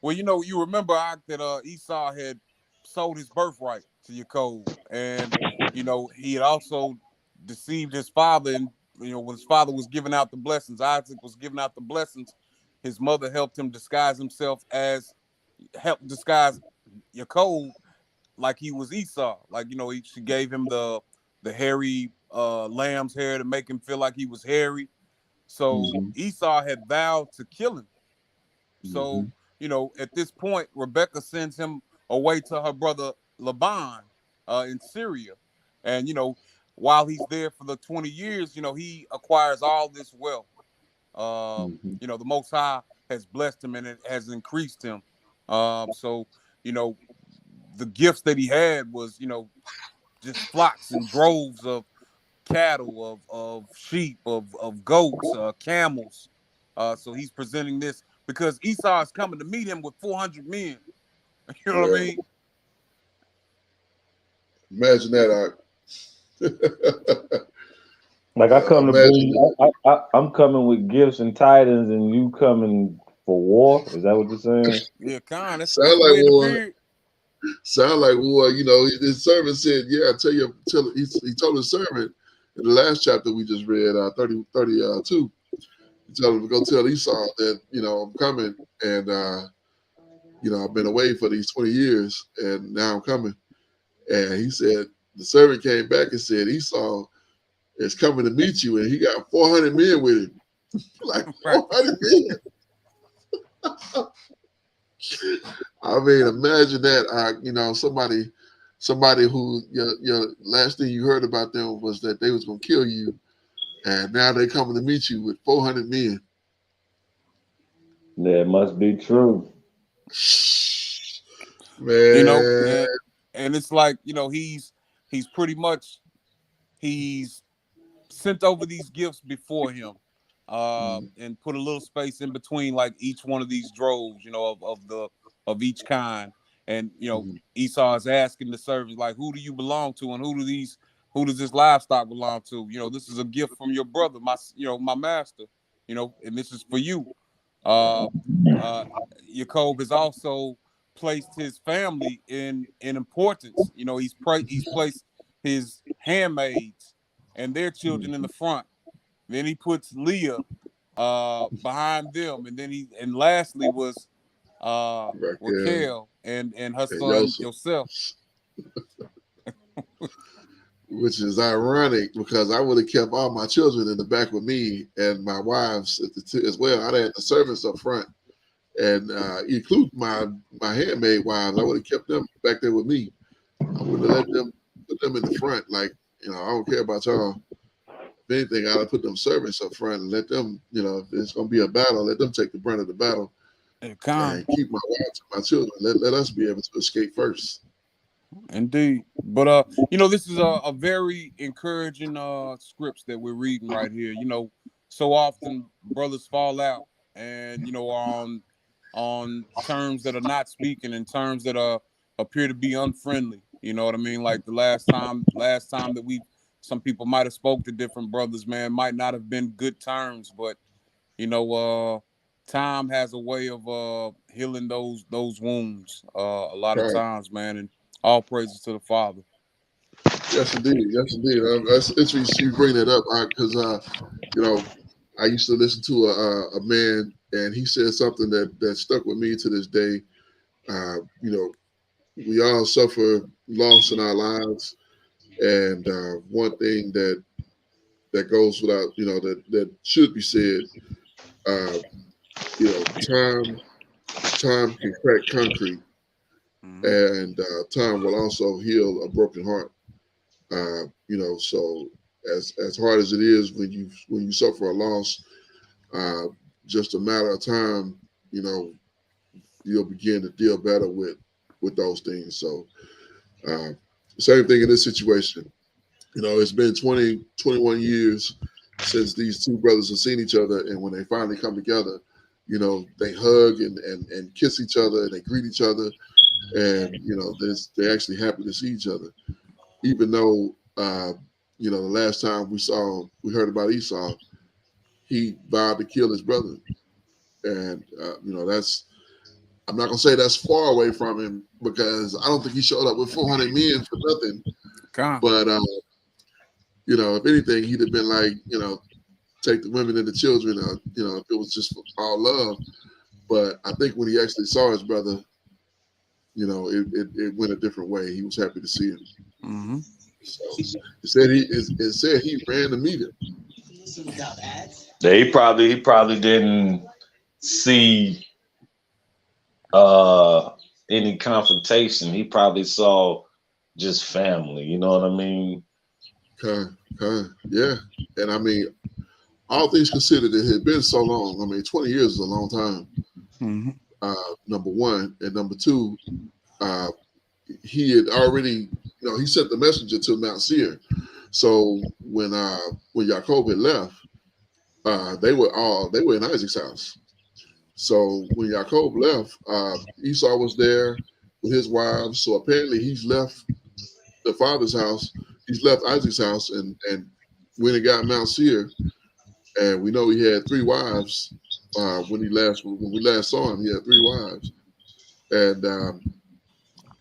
Well, you remember that Esau had sold his birthright to Jacob, and he had also deceived his father, and when his father was giving out the blessings, Isaac was giving out the blessings. His mother helped him disguise himself helped disguise Jacob like he was Esau. Like she gave him the hairy lamb's hair to make him feel like he was hairy. So Mm-hmm, Esau had vowed to kill him. mm-hmm, So, at this point, Rebecca sends him away to her brother Laban in Syria. And, while he's there for the 20 years, he acquires all this wealth. Mhm. The Most High has blessed him and it has increased him. So, the gifts that he had was, just flocks and droves of cattle, of sheep, of goats, camels. So he's presenting this because Esau is coming to meet him with 400 men. You know what I Yeah. mean? Imagine that. Like I come to Imagine bring, that. I'm coming with gifts and tidings, and you coming for war. Is that what you're saying? Yeah, Khan. That's Sound like weird. The war. period. Sound like war. His servant said, "Yeah, he told his servant in the last chapter we just read, 32. He told him to go tell Esau that I'm coming, and I've been away for these 20 years, and now I'm coming." And he said the servant came back and said Esau is coming to meet you, and he got 400 men with him. Like Right. 400 men. I mean, imagine that. Somebody who your last thing you heard about them was that they was gonna kill you, and now they're coming to meet you with 400 men. Yeah, it must be true. Man, And it's like, he's pretty much he's sent over these gifts before him, and put a little space in between like each one of these droves, of each kind. And Esau is asking the servants, like, who do you belong to, and who does this livestock belong to? This is a gift from your brother, my master, and this is for you. Jacob has also placed his family in importance. He's placed his handmaids and their children in the front. Then he puts Leah behind them, and lastly was Raquel Raquel and her and son Joseph, Joseph. which is ironic because I would have kept all my children in the back with me and my wives as well. I'd had the servants up front, and include my handmaid wives. I would have kept them back there with me. I wouldn't have let them put them in the front. Like, I don't care about y'all. If anything, I'd have put them servants up front and let them, if it's gonna be a battle, let them take the brunt of the battle and keep my wives and my children. Let us be able to escape first. Indeed. But this is a very encouraging scripts that we're reading right here. So often brothers fall out and on terms that are not speaking, and terms that appear to be unfriendly. You know what I mean? Like the last time that some people might have spoke to different brothers, man, might not have been good terms, but time has a way of healing those wounds a lot of Right. times, man, and all praises to the Father. Yes, indeed. Yes, indeed. That's interesting you bring that up because I used to listen to a man, and he said something that stuck with me to this day. We all suffer loss in our lives, and one thing that goes without, that should be said, time can crack concrete, and time will also heal a broken heart. So as hard as it is when you suffer a loss, just a matter of time, you'll begin to deal better with those things. So same thing in this situation. It's been 21 years since these two brothers have seen each other, and when they finally come together, they hug and kiss each other, and they greet each other, and they're actually happy to see each other, even though the last time we heard about Esau, he vowed to kill his brother, and that's, I'm not gonna say that's far away from him because I don't think he showed up with 400 men for nothing. But if anything, he'd have been like, take the women and the children, if it was just all love. But I think when he actually saw his brother, it went a different way. He was happy to see him. Mm-hmm. So it said he ran to meet him. Yeah, he probably didn't see any confrontation. He probably saw just family. You know what I mean? Yeah. And I mean, all things considered, it had been so long. I mean, 20 years is a long time. Mm-hmm. Number one, and number two, uh, he had already, he sent the messenger to Mount Seir. So when Jacob had left, they were in Isaac's house. So when Jacob left, Esau was there with his wives. So apparently he's left the father's house. He's left Isaac's house and went and got Mount Seir. And we know he had three wives. When we last saw him, he had three wives. And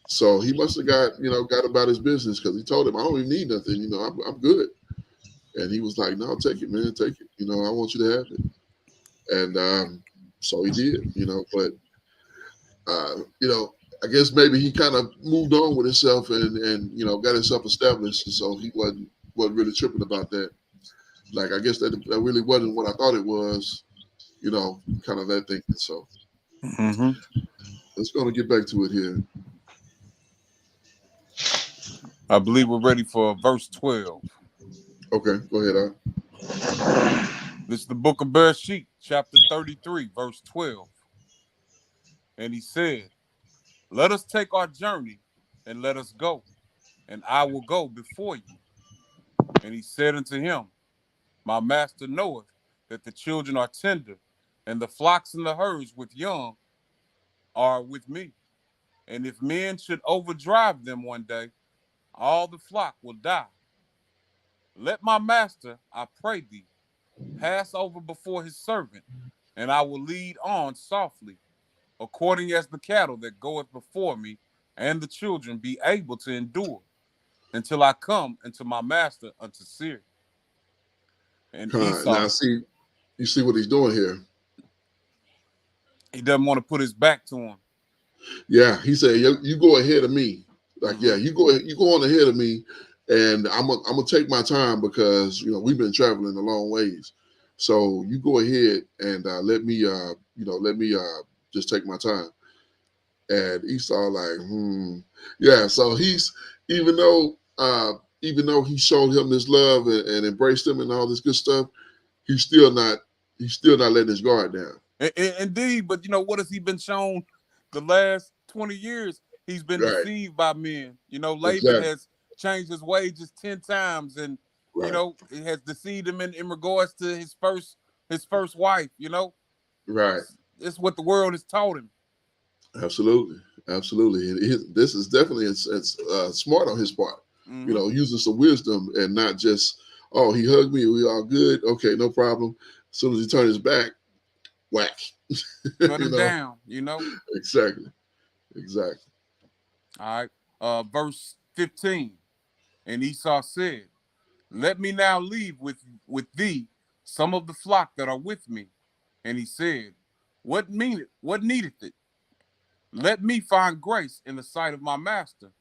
so he must have got about his business, because he told him, I don't even need nothing. I'm good. And he was like, no, take it, man, take it. I want you to have it. And so he did. But I guess maybe he kind of moved on with himself and got himself established, and so he wasn't really tripping about that. Like, I guess that really wasn't what I thought it was, kind of that thinking. So let's go and get back to it here. I believe we're ready for verse 12. Okay, go ahead. This is the book of Bereshit, chapter 33, verse 12. And he said, let us take our journey and let us go, and I will go before you. And he said unto him, my master knoweth that the children are tender, and the flocks and the herds with young are with me. And if men should overdrive them one day, all the flock will die. Let my master, I pray thee, pass over before his servant, and I will lead on softly, according as the cattle that goeth before me, and the children be able to endure, until I come unto my master unto Seir. And Esau, now you see what he's doing here. he doesn't want to put his back to him. Yeah, he said, you go ahead of me. Like, yeah, you go on ahead of me, and I'm gonna take my time, because we've been traveling a long ways. So you go ahead and let me just take my time. And Esau like, yeah. So he's even though he showed him this love and embraced him and all this good stuff, he's still not letting his guard down. Indeed, but what has he been shown the last 20 years? He's been deceived by men. Laban has changed his wages 10 times, and it has deceived him in regards to his first wife. Right. It's what the world has taught him. Absolutely. This is definitely it's smart on his part. Using some wisdom and not just, oh, he hugged me, we all good, okay, no problem. As soon as he turned his back, whack. Cut him down. Exactly. All right. Verse 15. And Esau said, let me now leave with thee some of the flock that are with me. And he said, what needeth it? Let me find grace in the sight of my master.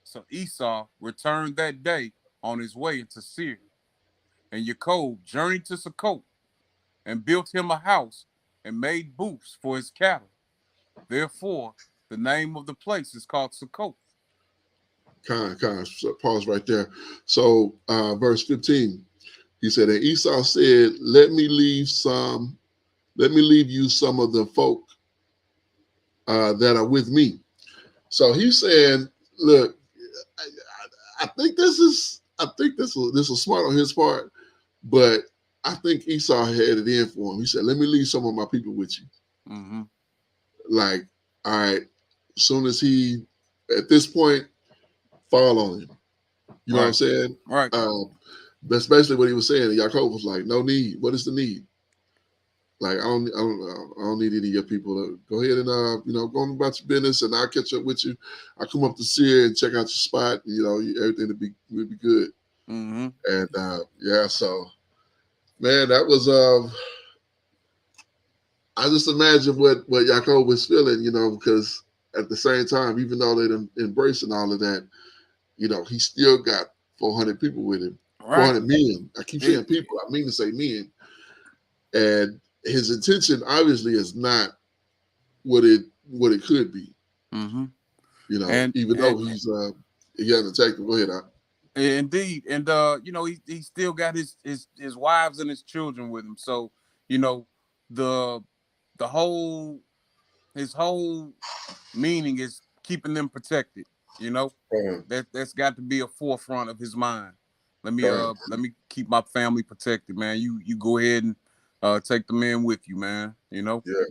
So Esau returned that day on his way into Seir. And Jacob journeyed to Succoth and built him a house and made booths for his cattle. Therefore, the name of the place is called Succoth. Kind of pause right there. So verse 15, he said, and Esau said, let me leave you some of the folk that are with me. So he's saying, look, I think this is smart on his part, but I think Esau had it in for him. He said, let me leave some of my people with you. Like, all right, as soon as he, at this point, fall on him. You know what I'm saying? Right. That's basically what he was saying. And Jacob was like, no need. What is the need? Like, I don't need any of your people to go ahead and go on about your business, and I'll catch up with you. I'll come up to Seir and check out your spot. Everything will be good. And so, man, that was I just imagine what Jacob was feeling, because at the same time, even though they embracing all of that, he still got 400 people with him. Right. 400 men. I keep saying people. I mean to say men. And his intention obviously is not what it could be. And even though he hasn't attacked him. Go ahead, Indeed, and you know, he still got his wives and his children with him. So, you know, the whole his whole meaning is keeping them protected. You know, that's got to be a forefront of his mind. Let me keep my family protected, man. You go ahead and take the men with you, man. You know. Yeah.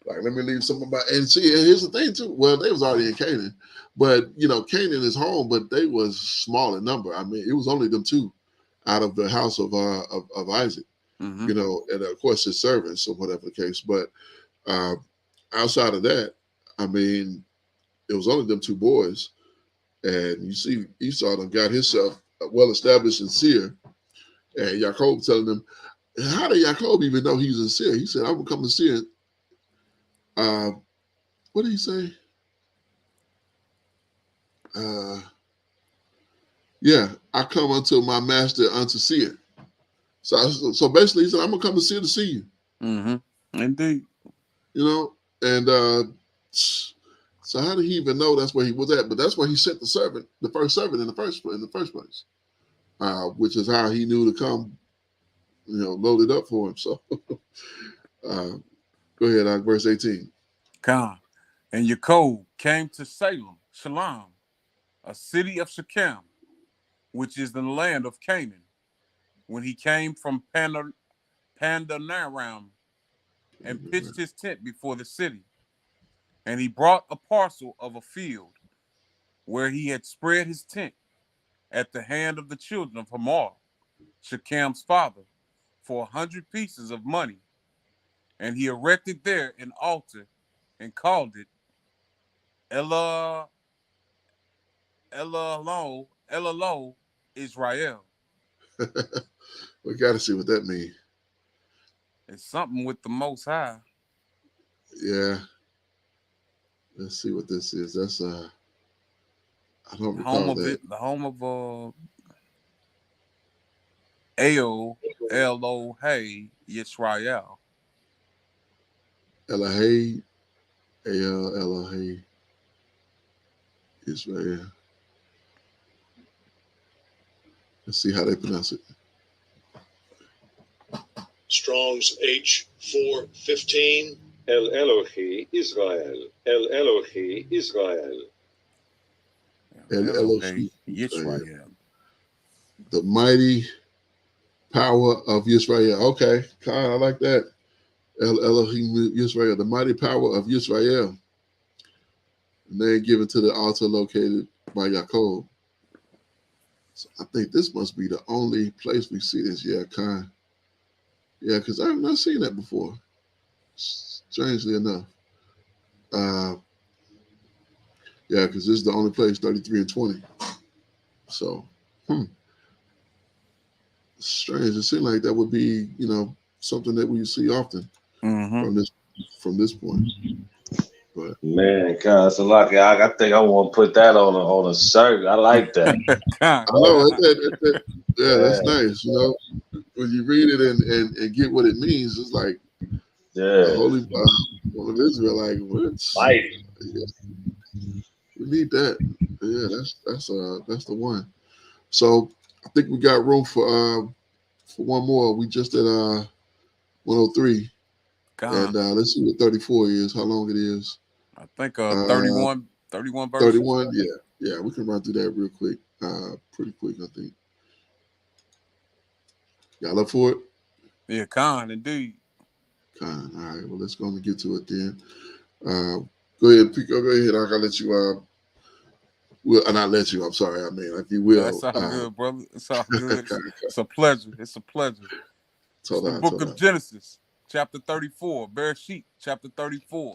Like, let me leave some of my, and see, and here's the thing too. Well, they was already in Canaan, but you know, Canaan is home, but they was small in number. I mean, it was only them two out of the house of Isaac, Mm-hmm. you know, and of course his servants or whatever the case. But outside of that, I mean, it was only them two boys, and you see Esau done got himself well established in Seir, and Jacob telling them, how did Jacob even know he was in Seir? He said, "I'm gonna come to Seir." What did he say? Yeah, I come unto my master unto Seir. So basically, he said, "I'm gonna come to Seir to see you." Mm-hmm. Indeed. You know, and so how did he even know that's where he was at? But that's where he sent the first servant in the first place, which is how he knew to come, you know, load it up for him. So go ahead, verse 18. Khan. And Jacob came to Shalom, a city of Shechem, which is in the land of Canaan, when he came from Pandanaram and pitched his tent before the city. And he brought a parcel of a field where he had spread his tent at the hand of the children of Hamor, Shechem's father, for 100 pieces of money. And he erected there an altar and called it Elalo Israel. We got to see what that means. It's something with the Most High. Yeah. Let's see what this is. That's I don't recall that. The home of Elohei Yisrael. Elohei, Elohei, Israel. Let's see how they pronounce it. Strong's H415. El Elohi Israel. El Elohi Israel. Elohei Yisrael. The mighty power of Yisrael. Okay, Khan, I like that. Elohim Yisrael, the mighty power of Yisrael. Name given to the altar located by Jacob. So I think this must be the only place we see this. Yeah, Khan. Yeah, because I have not seen that before. Strangely enough. Yeah, because this is the only place, 33 and 20. So, strange. It seemed like that would be, you know, something that we see often from this point. But man, God, so lucky. I think I want to put that on a shirt. I like that. I know that's nice. You know, when you read it and get what it means, it's like the Holy one of Israel. Like, what? Mighty. We need that. Yeah, that's the one. So I think we got room for one more. We just at 103. And let's see what 34 is, how long it is. I think 31 verses. 31, yeah, we can run through that real quick, pretty quick, I think. Y'all up for it? Yeah, Khan, indeed. Khan, all right, well, let's go and get to it then. Go ahead, Pico, go ahead. I'll let you, not let you, I'm sorry, I mean, like you will. That's all good, brother. It's all good. It's a pleasure. It's a pleasure. It's the book of Genesis, chapter 34, Bereshit, chapter 34.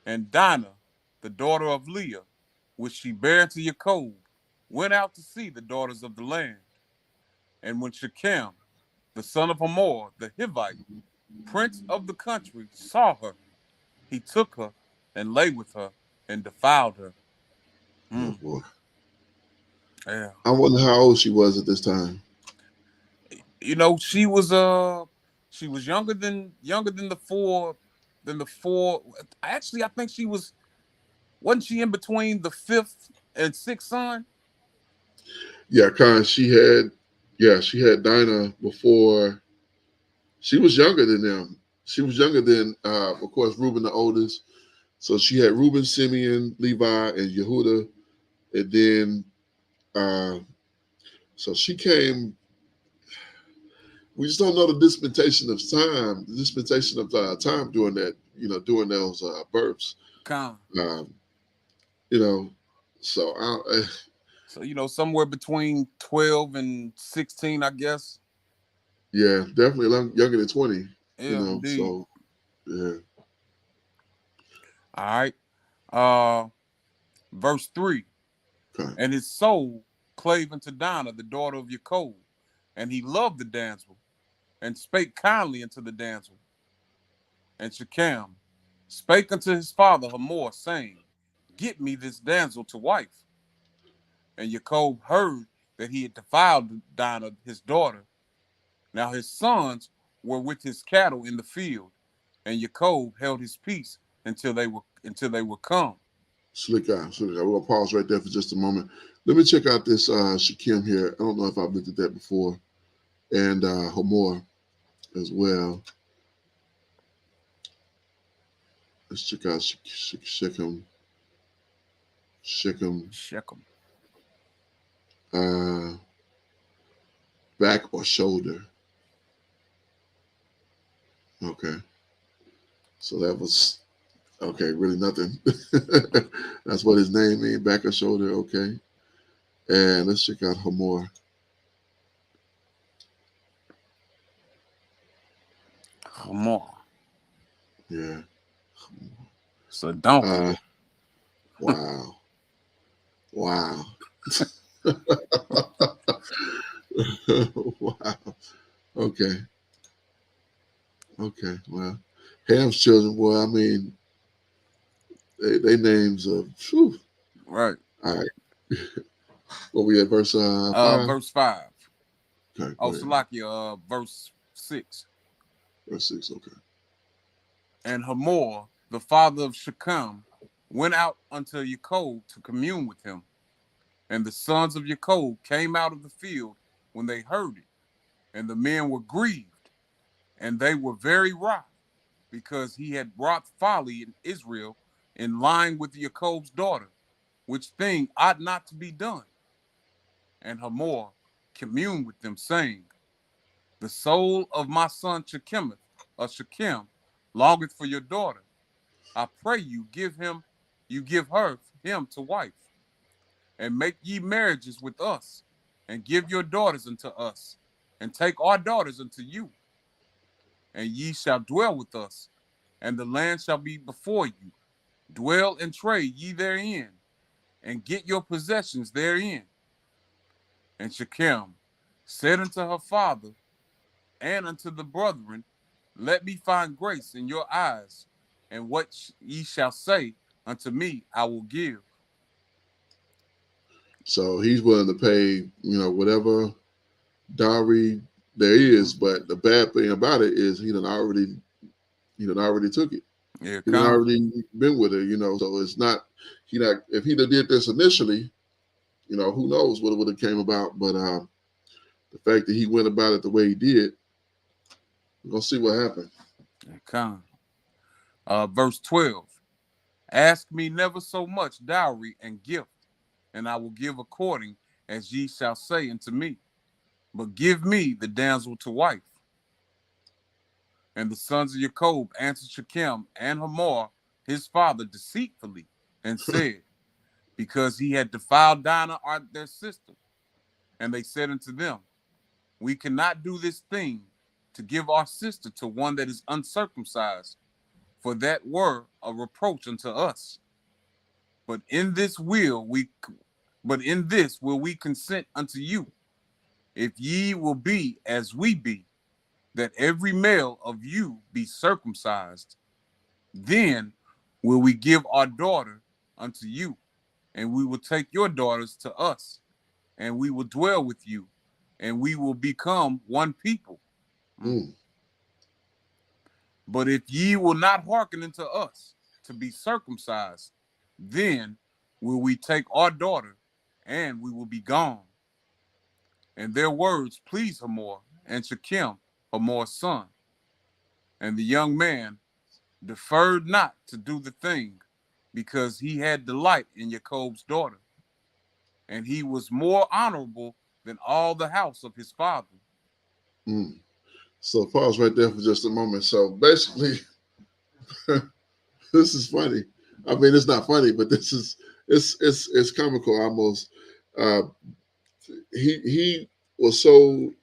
And Dinah, the daughter of Leah, which she bare to Jacob, went out to see the daughters of the land. And when Shechem, the son of Hamor, the Hivite, prince of the country, saw her, he took her and lay with her and defiled her. Oh boy. Yeah. I wonder how old she was at this time. You know, she was younger than the four. Actually, I think wasn't she in between the fifth and sixth son? Yeah, Khan, she had Dinah before. She was younger than them. She was younger than, of course, Reuben the oldest. So she had Reuben, Simeon, Levi, and Yehuda, and then so she came. We just don't know the dispensation of time, time during that, during those births. Con. Um, you know, so So somewhere between 12 and 16, I guess. yeah, definitely younger than 20. Yeah, indeed. So yeah. All right. Verse 3. Okay. And his soul clave unto Dinah, the daughter of Jacob, and he loved the damsel, and spake kindly unto the damsel. And Shechem spake unto his father Hamor, saying, Get me this damsel to wife. And Jacob heard that he had defiled Dinah, his daughter. Now his sons were with his cattle in the field, and Jacob held his peace until they were come. Slick guy. We're gonna pause right there for just a moment. Let me check out this Shechem here. I don't know if I've looked at that before, and Hamor as well. Let's check out Shechem. Back or shoulder. Okay. So that was okay, really nothing. That's what his name means, back or shoulder, okay. And let's check out Hamor. Hamor. Yeah. So don't. Wow. Wow. Wow. Okay. Well, Ham's children, boy, I mean, they names of Right. All right. What we at, verse 5? Verse 5. Okay. Oh, Salakia, verse 6. Verse 6, okay. And Hamor, the father of Shechem, went out unto Jacob to commune with him. And the sons of Jacob came out of the field when they heard it. And the men were grieved, and they were very wroth, because he had wrought folly in Israel in lying with Jacob's daughter, which thing ought not to be done. And Hamor communed with them, saying, The soul of my son Shechem longeth for your daughter. I pray you give him to wife, and make ye marriages with us, and give your daughters unto us, and take our daughters unto you. And ye shall dwell with us, and the land shall be before you. Dwell and trade ye therein, and get your possessions therein. And Shechem said unto her father and unto the brethren, Let me find grace in your eyes, and what ye shall say unto me I will give. So he's willing to pay, whatever dowry there is, but the bad thing about it is he done already took it. Yeah, he done already been with her, so it's not if he done did this initially, who knows what it would have came about. But the fact that he went about it the way he did, we're gonna see what happened. Verse 12. Ask me never so much dowry and gift, and I will give according as ye shall say unto me. But give me the damsel to wife. And the sons of Jacob answered Shechem and Hamor, his father, deceitfully, and said, Because he had defiled Dinah, their sister. And they said unto them, We cannot do this thing to give our sister to one that is uncircumcised, for that were a reproach unto us. But in this will we consent unto you, if ye will be as we be, that every male of you be circumcised. Then will we give our daughter unto you, and we will take your daughters to us, and we will dwell with you, and we will become one people. But if ye will not hearken unto us to be circumcised, then will we take our daughter, and we will be gone. And their words pleased Hamor and Shechem, Hamor's son. And the young man deferred not to do the thing, because he had delight in Jacob's daughter, and he was more honorable than all the house of his father. Mm. So pause right there for just a moment. So basically, this is funny. I mean, it's not funny, but this is it's comical almost. Uh, he was so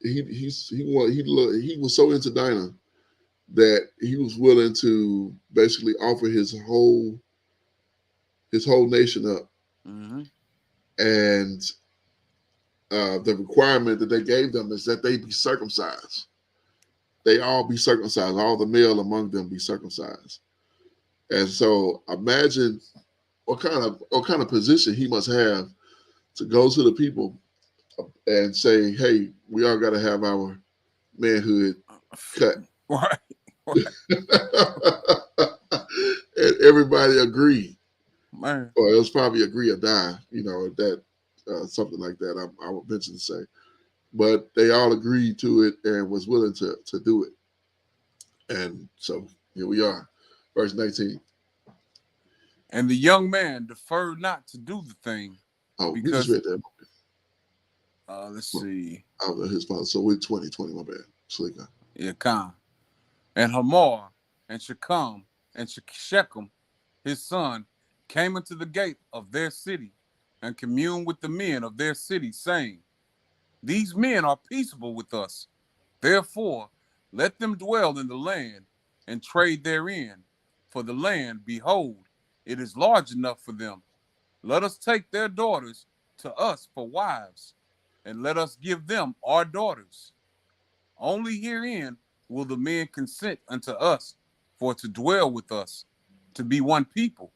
he was so into Dinah that he was willing to basically offer his whole nation up, Mm-hmm. and the requirement that they gave them is that they be circumcised. They all be circumcised. All the male among them be circumcised. And so imagine what kind of position he must have to go to the people and say, "Hey, we all got to have our manhood cut." Right. And everybody agreed, Man. or it was probably agree or die, that something like that. I would mention to say, but they all agreed to it and was willing to do it. And so here we are, verse 19. And the young man deferred not to do the thing. Oh, we because, just read that. Let's see. His father. So we're 20, my bad. Sleeper. Yeah, Khan. And Hamor and Shechem and Shechem, his son, came into the gate of their city and communed with the men of their city, saying, "These men are peaceable with us. Therefore, let them dwell in the land and trade therein. For the land, behold, it is large enough for them. Let us take their daughters to us for wives, and let us give them our daughters. Only herein will the men consent unto us for to dwell with us, to be one people.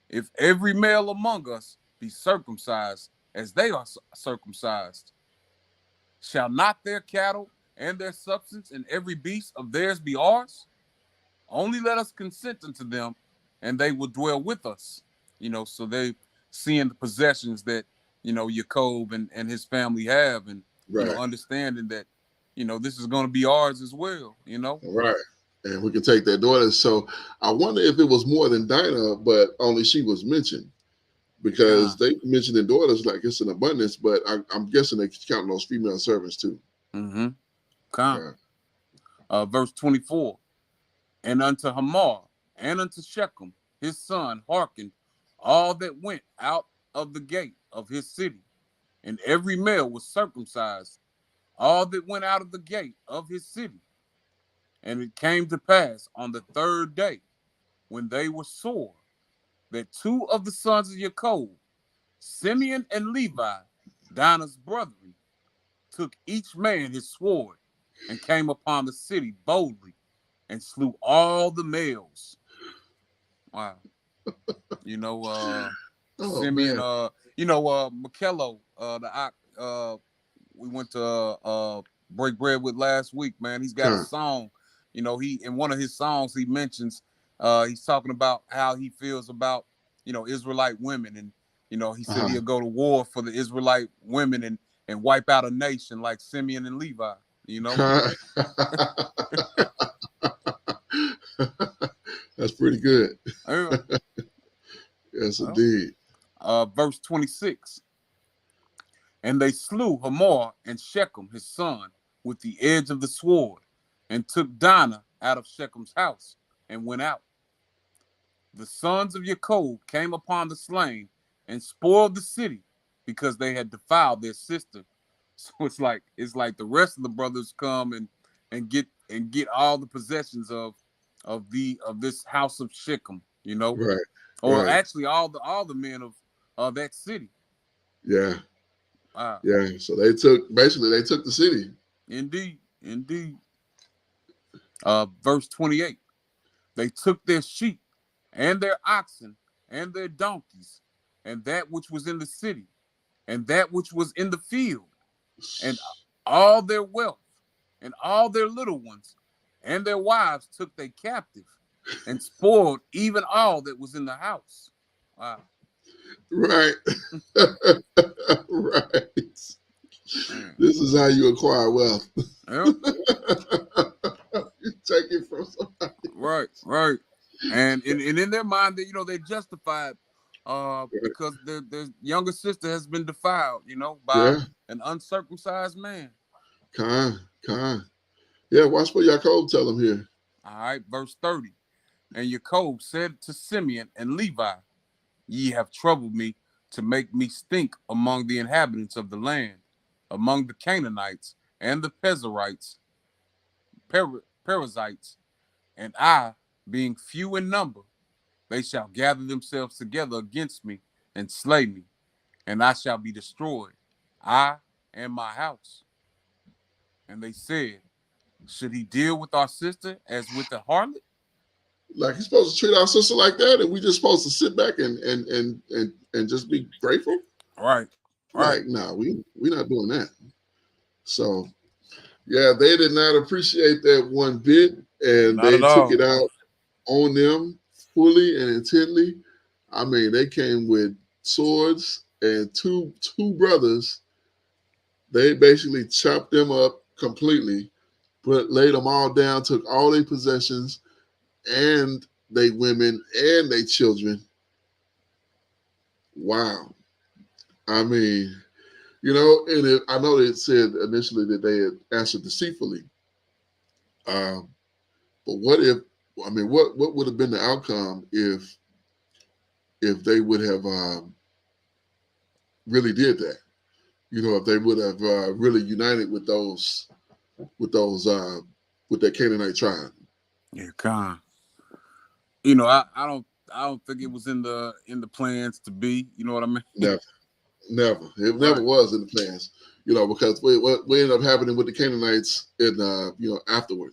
If every male among us be circumcised as they are circumcised, shall not their cattle and their substance and every beast of theirs be ours? Only let us consent unto them, and they will dwell with us." So they seeing the possessions that, Jacob and his family have, and, Right. Understanding that, this is going to be ours as well, Right. And we can take their daughters. So I wonder if it was more than Dinah, but only she was mentioned, because they mentioned their daughters like it's an abundance, but I'm guessing they count those female servants too. Mm-hmm. Verse 24. And unto Hamor and unto Shechem, his son, hearkened all that went out of the gate of his city, and every male was circumcised, all that went out of the gate of his city. And it came to pass on the third day, when they were sore, that two of the sons of Jacob, Simeon and Levi, Dinah's brethren, took each man his sword, and came upon the city boldly, and slew all the males. Wow. Simeon, man. Mikello, we went to break bread with last week, man. He's got a song. He in one of his songs he mentions, he's talking about how he feels about, Israelite women, and he said he'll go to war for the Israelite women and wipe out a nation like Simeon and Levi. That's pretty good. Yeah. Yes, indeed. Verse 26. And they slew Hamor and Shechem his son with the edge of the sword, and took Dinah out of Shechem's house, and went out. The sons of Jacob came upon the slain and spoiled the city, because they had defiled their sister. So it's like the rest of the brothers come and get all the possessions of this house of Shechem, Right. Or actually all the men of that city. Yeah. Yeah. So they took the city. Indeed. Verse 28. They took their sheep and their oxen and their donkeys, and that which was in the city, and that which was in the field, and all their wealth, and all their little ones, and their wives took they captive, and spoiled even all that was in the house. Wow. Right. Right. Man. This is how you acquire wealth. Yeah, You take it from somebody. right. And in their mind, they they justified because their younger sister has been defiled, by Yeah. an uncircumcised man. Con. Yeah, watch what Jacob tell him here. All right, verse 30. And Jacob said to Simeon and Levi, ye have troubled me to make me stink among the inhabitants of the land, among the Canaanites and the Perizzites, and I, being few in number, they shall gather themselves together against me and slay me, and I shall be destroyed, I and my house. And they said, should he deal with our sister as with a harlot? Like he's supposed to treat our sister like that, and we just supposed to sit back and just be grateful. Right. Like, no, we're not doing that. So yeah, they did not appreciate that one bit, and Not they at took all. it out on them fully and intently. I mean, they came with swords, and two brothers. They basically chopped them up completely, but laid them all down, took all their possessions and they women and they children. Wow. I mean, and I know they said initially that they had answered deceitfully. But what if? I mean, what would have been the outcome if they would have really did that? If they would have really united with that Canaanite tribe. Yeah, Con. I don't think it was in the plans to be. You know what I mean? Never. It never was in the plans. Because what ended up happening with the Canaanites and afterward,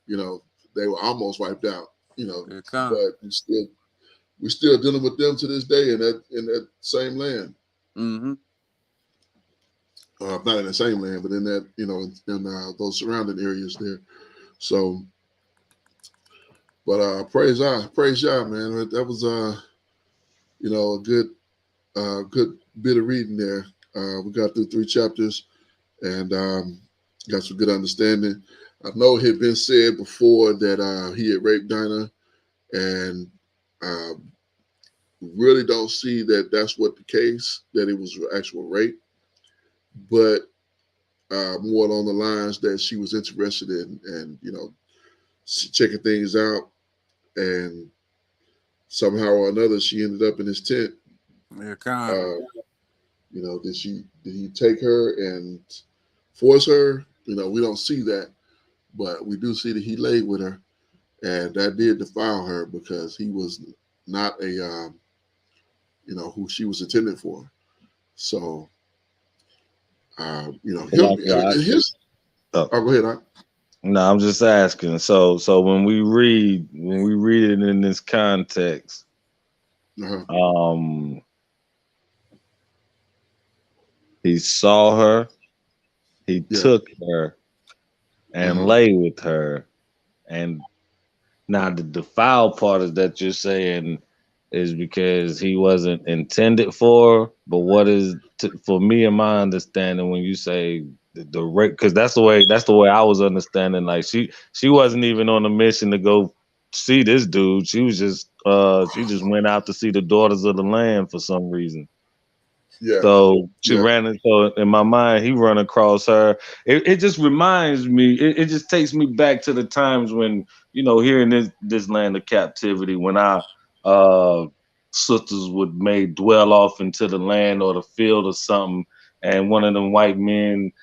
they were almost wiped out. Yeah, But we're still dealing with them to this day in that same land. Mm-hmm. Not in the same land, but in that in those surrounding areas there. So, but praise God, man. That was a good bit of reading there. We got through 3 chapters and got some good understanding. I know it had been said before that he had raped Dinah, and really don't see that that's what the case, that it was actual rape, but more along the lines that she was interested in and checking things out, and somehow or another she ended up in his tent. Yeah, Con. Did he take her and force her? We don't see that, but we do see that he laid with her, and that did defile her because he was not a who she was intended for. So him, his. Oh, go ahead. No, I'm just asking. So when we read it in this context, he saw her, he took her, and lay with her, and now the defile part is that you're saying is because he wasn't intended for. But what is for me and my understanding when you say the rape, because that's the way I was understanding. Like she wasn't even on a mission to go see this dude. She was just she just went out to see the daughters of the land for some reason. Yeah. So she ran into, so in my mind, he run across her. It just reminds me, it just takes me back to the times when, here in this land of captivity, when our sisters would may dwell off into the land or the field or something, and one of them white men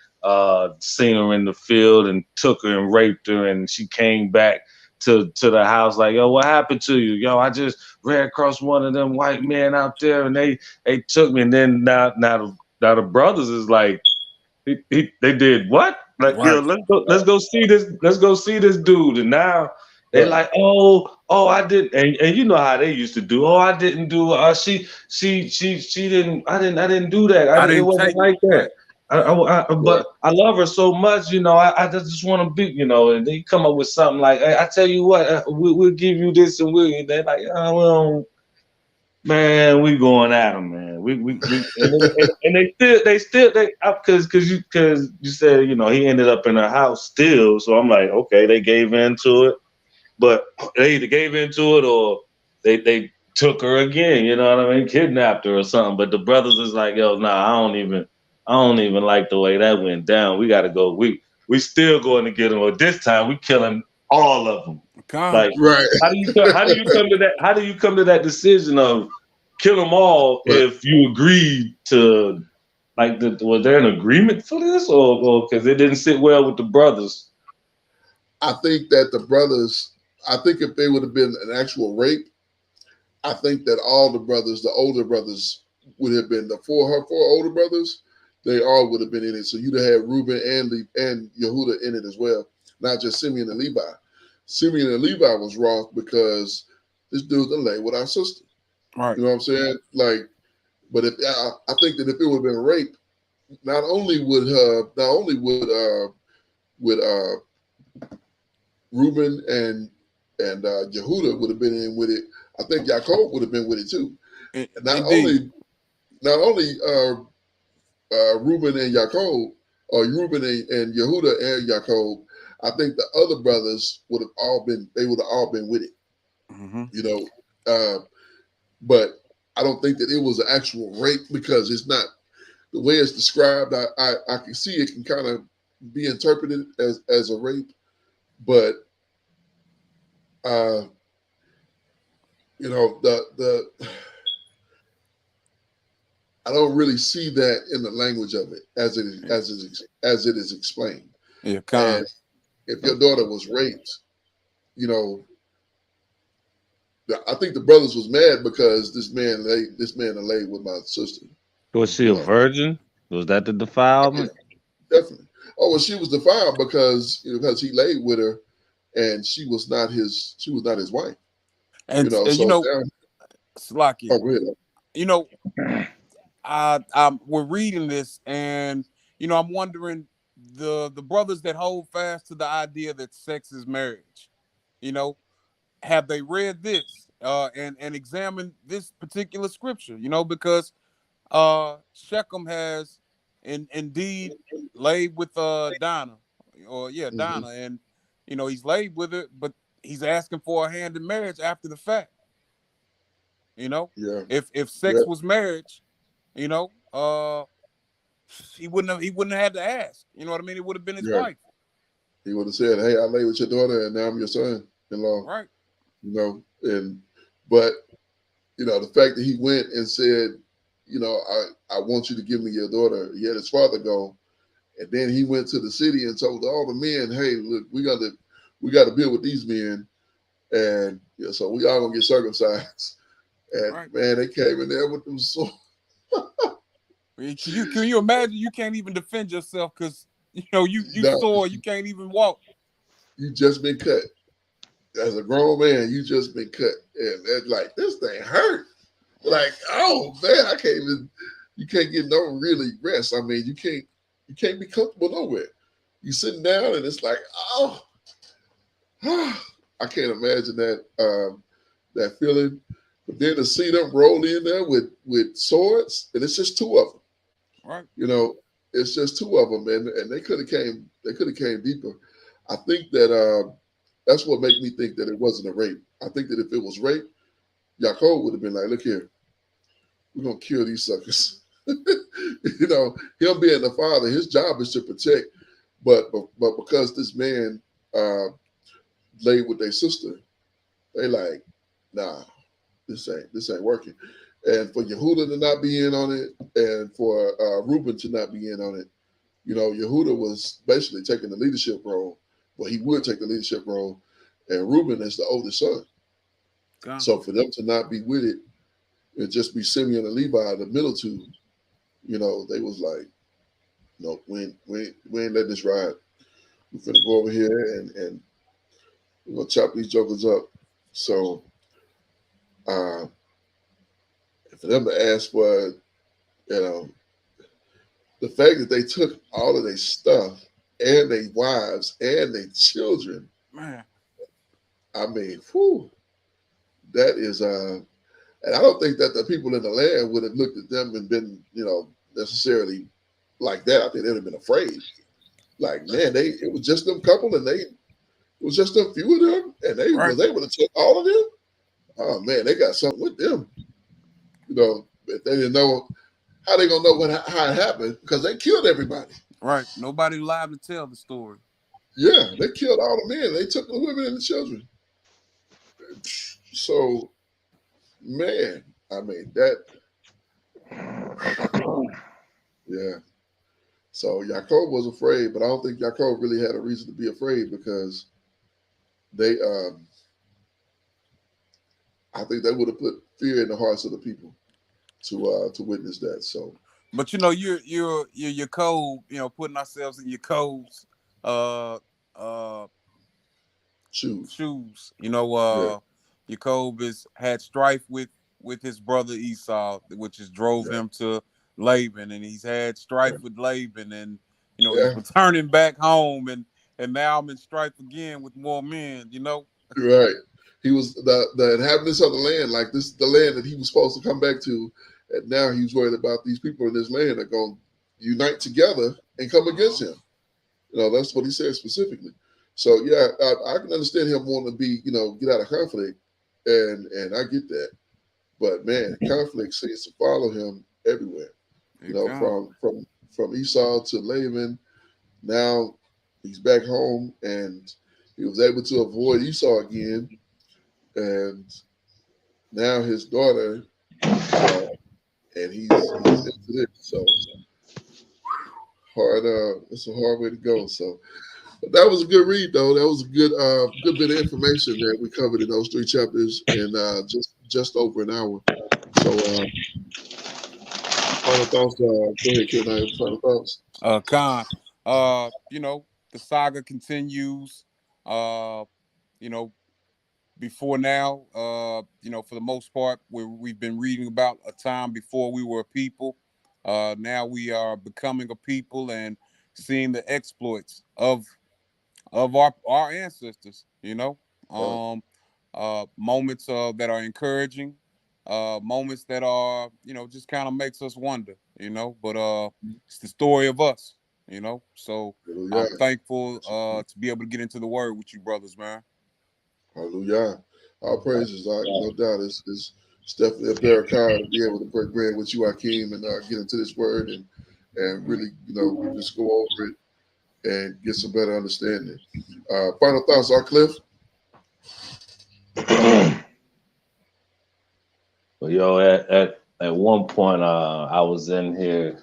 seen her in the field and took her and raped her, and she came back to the house like, yo, what happened to you? Yo, I just ran across one of them white men out there and they took me. And then now the brothers is like, they did what? Like, right. Yo, let's go see this dude. And now they like, oh, I did, and you know how they used to do. Oh, I didn't do. She didn't. I didn't do that. It wasn't like that. But I love her so much, I just want to be, and they come up with something like, hey, I tell you what, we'll give you this, and they're like, oh, well, Man, we going at them, man. And because you said he ended up in a house still, so I'm like, okay, they gave into it, but they either gave into it or they took her again. You know what I mean? Kidnapped her or something. But the brothers is like, yo, nah, I don't even like the way that went down. We got to go. We still going to get them. But this time we killing all of them. God. Like, Right. how do you come to that? How do you come to that decision of kill them all But if you agreed to? Like, was there an agreement for this, or because it didn't sit well with the brothers? I think that the brothers, I think if they would have been an actual rape, I think that all the brothers, the older brothers, would have been her four older brothers. They all would have been in it. So you'd have had Reuben and Yehuda in it as well, not just Simeon and Levi. Simeon and Levi was wrong because this dude done lay with our sister. Right. You know what I'm saying? Like, but if I think that if it would have been rape, not only would Reuben and Yehuda would have been in with it. I think Yaakov would have been with it too. Not Indeed. only Reuben and Yaakov, or Reuben and Yehuda and Yaakov, I think the other brothers would have all been. They would have all been with it. Mm-hmm. You know, but I don't think that it was an actual rape because it's not the way it's described. I can see it can kind of be interpreted as a rape, but you know the I don't really see that in the language of it as it is explained. Yeah, And if your daughter was raped, you know, I think the brothers was mad because this man laid with my sister. Was she You a know, virgin? Was that the yeah, defilement? definitely. Oh, well, she was defiled because he laid with her, and she was not his wife. You and know, you so know, now, Slaki, oh, go ahead. you know, we're reading this, and I'm wondering the brothers that hold fast to the idea that sex is marriage. You know, have they read this and examined this particular scripture? Because Shechem has indeed laid with Dinah, or Hmm. Dinah, and he's laid with her, but he's asking for a hand in marriage after the fact. Yeah, If yeah, sex was marriage, you know, uh, he wouldn't have had to ask. You know what I mean? It would have been his yeah. wife, He would have said, "Hey, I lay with your daughter, and now I'm your son-in-law." right? You know, but the fact that he went and said, I want you to give me your daughter. He had his father go, and then he went to the city and told all the men, "Hey, look, we got to deal with these men, and so we all gonna get circumcised." And Right. man, they came in there with them swords. Can you imagine? You can't even defend yourself because you Now, sore. You can't even walk. you just been cut as a grown man. You just been cut, and it's like this thing hurt. Like, oh man, I can't even. You can't get no really rest. I mean, you can't be comfortable nowhere. You sitting down and it's like, oh, I can't imagine that feeling. But then to see them roll in there with swords, and it's just two of them. Right. It's just two of them, and they could have came deeper. I think that that's what made me think that it wasn't a rape. I think that if it was rape, Yaakov would have been like, look here, we're gonna kill these suckers. Him being the father, his job is to protect, but because this man laid with their sister, they like, nah, this ain't working. And for Yehuda to not be in on it, and for Reuben to not be in on it, Yehuda was basically taking the leadership role. Well, he would take the leadership role, and Reuben is the oldest son. God. So for them to not be with it, and just be Simeon and Levi, the middle two, they was like, no, we ain't letting this ride. We're gonna go over here and we're gonna chop these jokers up. So for them to ask for, the fact that they took all of their stuff and their wives and their children, Man. I mean, whew, that is And I don't think that the people in the land would have looked at them and been, necessarily like that. I think they'd have been afraid. Like, man, it was just them couple, and it was just them few of them, and they Right. was able to take all of them. Oh man, they got something with them. If they didn't know, how they gonna know how it happened? Because they killed everybody. Right. Nobody alive to tell the story. Yeah, they killed all the men. They took the women and the children. So, man, I mean that. Yeah. So Yaakov was afraid, but I don't think Yaakov really had a reason to be afraid because they, I think they would have put fear in the hearts of the people to witness that. So, but you're Yaakov, putting ourselves in Yaakov's shoes. Yeah. Yaakov had strife with his brother Esau, which has drove him to Laban, and he's had strife with Laban, and he's returning back home, and now I'm in strife again with more men. Right. He was the inhabitants of the land, like this, the land that he was supposed to come back to, and now he's worried about these people in this land are going to unite together and come against him. That's what he said specifically. So yeah, I can understand him wanting to be, get out of conflict, and I get that. But man, conflict seems to follow him everywhere. From Esau to Laban. Now he's back home, and he was able to avoid Esau again. And now his daughter, and he's into this. So hard. It's a hard way to go. So. But that was a good read, though. That was a good bit of information that we covered in those 3 chapters in just over an hour. So, final thoughts. Go ahead, Ken. I have final thoughts. Khan, the saga continues. Before now, for the most part, we've been reading about a time before we were a people. Now we are becoming a people and seeing the exploits of our ancestors, moments that are encouraging, moments that are, just kind of makes us wonder, but it's the story of us, so Hallelujah. I'm thankful to be able to get into the word with you brothers, man. Hallelujah. Our praises, no doubt, it's definitely a barakah to be able to break bread with you, Hakeem, and get into this word and really, just go over it and get some better understanding. Final thoughts, Cliff? Well, at one point, I was in here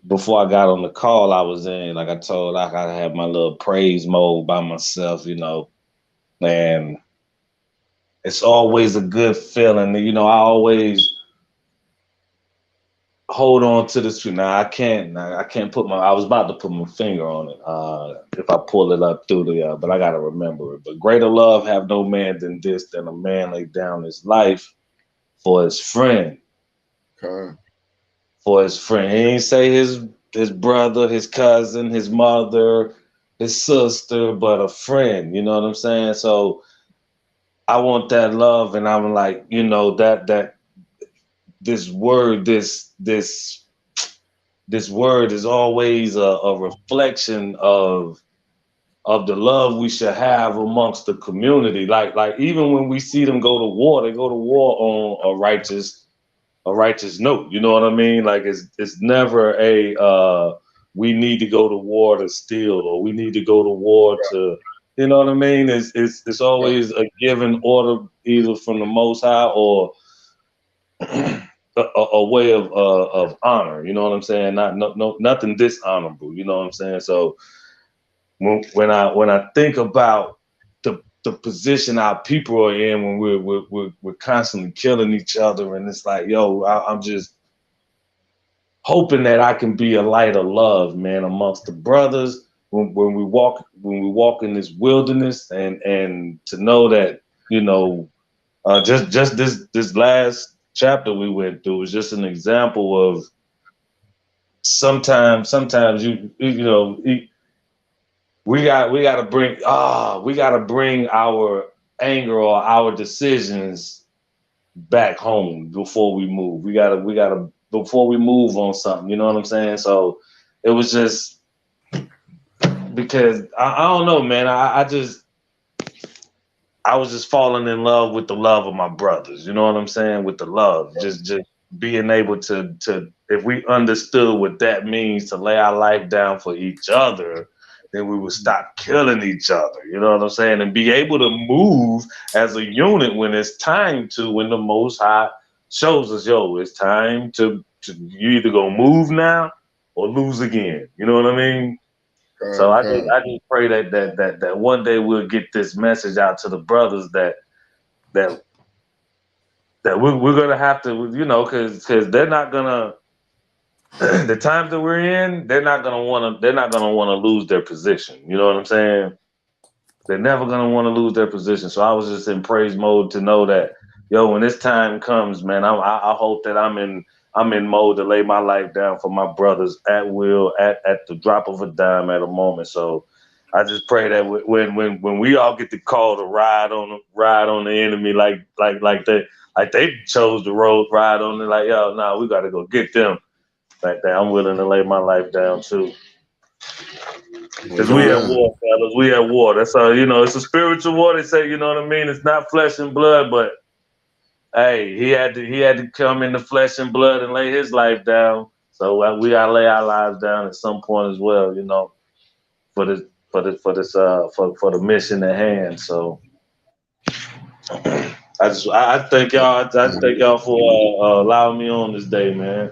before I got on the call. I was in, like I told, I had my little praise mode by myself, and it's always a good feeling. I always hold on to this truth. Now I can't put I was about to put my finger on it if I pull it up through but I gotta remember it. But greater love have no man than this, than a man lay down his life for his friend. Okay. For his friend. He ain't say his brother, his cousin, his mother, his sister, but a friend. You know what I'm saying? So I want that love, and I'm like, that this word, this word is always a reflection of the love we should have amongst the community. Like even when we see them go to war, they go to war on a righteous note. You know what I mean? Like it's never we need to go to war to steal, or we need to go to war to, you know what I mean? It's always a given order, either from the Most High or a way of honor. You know what I'm saying? Nothing dishonorable. You know what I'm saying? So when I think about the position our people are in, when we're constantly killing each other, and it's like, yo, I'm just hoping that I can be a light of love, man, amongst the brothers when we walk in this wilderness, and to know that, just this last chapter we went through was just an example of sometimes we gotta bring our anger or our decisions back home before we move. We gotta before we move on something. You know what I'm saying? So it was just because I don't know, man. I was just falling in love with the love of my brothers. You know what I'm saying? With the love, just being able to if we understood what that means to lay our life down for each other, then we would stop killing each other. You know what I'm saying? And be able to move as a unit when it's time to. When the Most High shows us, yo, it's time to you either gonna move now or lose again. You know what I mean? So I just pray that one day we'll get this message out to the brothers that we're gonna have to, you know, because they're not gonna the times that we're in, they're not gonna want to lose their position. You know what I'm saying? They're never gonna want to lose their position. So I was just in praise mode to know that, yo, when this time comes, man, I hope that I'm in mode to lay my life down for my brothers at will, at the drop of a dime, at a moment. So I just pray that when we all get the call to ride on the enemy like they chose the road, ride on it, like, yo, nah, we got to go get them. Like that, I'm willing to lay my life down too. Because we at war, fellas. We at war. That's all. You know, it's a spiritual war. They say, you know what I mean. It's not flesh and blood, but hey, he had to come in the flesh and blood and lay his life down. So we gotta lay our lives down at some point as well. You know, for the mission at hand. So I thank y'all. I thank y'all for allowing me on this day, man.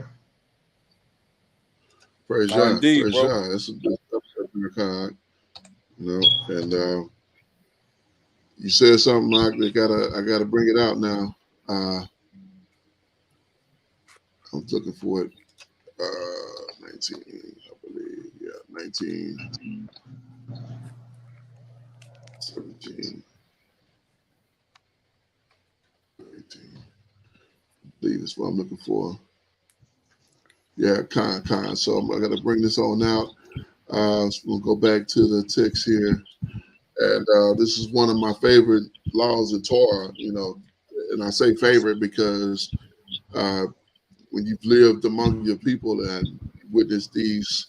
Praise God. Indeed, Praise bro. God. That's a kind, you know. And you said something, Mike. I gotta bring it out now. I'm looking for it. 19, I believe. Yeah, 19, 17, 19. I believe that's what I'm looking for. Yeah, kind. So I'm gonna bring this on out. So we'll go back to the text here. And this is one of my favorite laws of Torah, you know, and I say favorite because when you've lived among your people and witnessed these,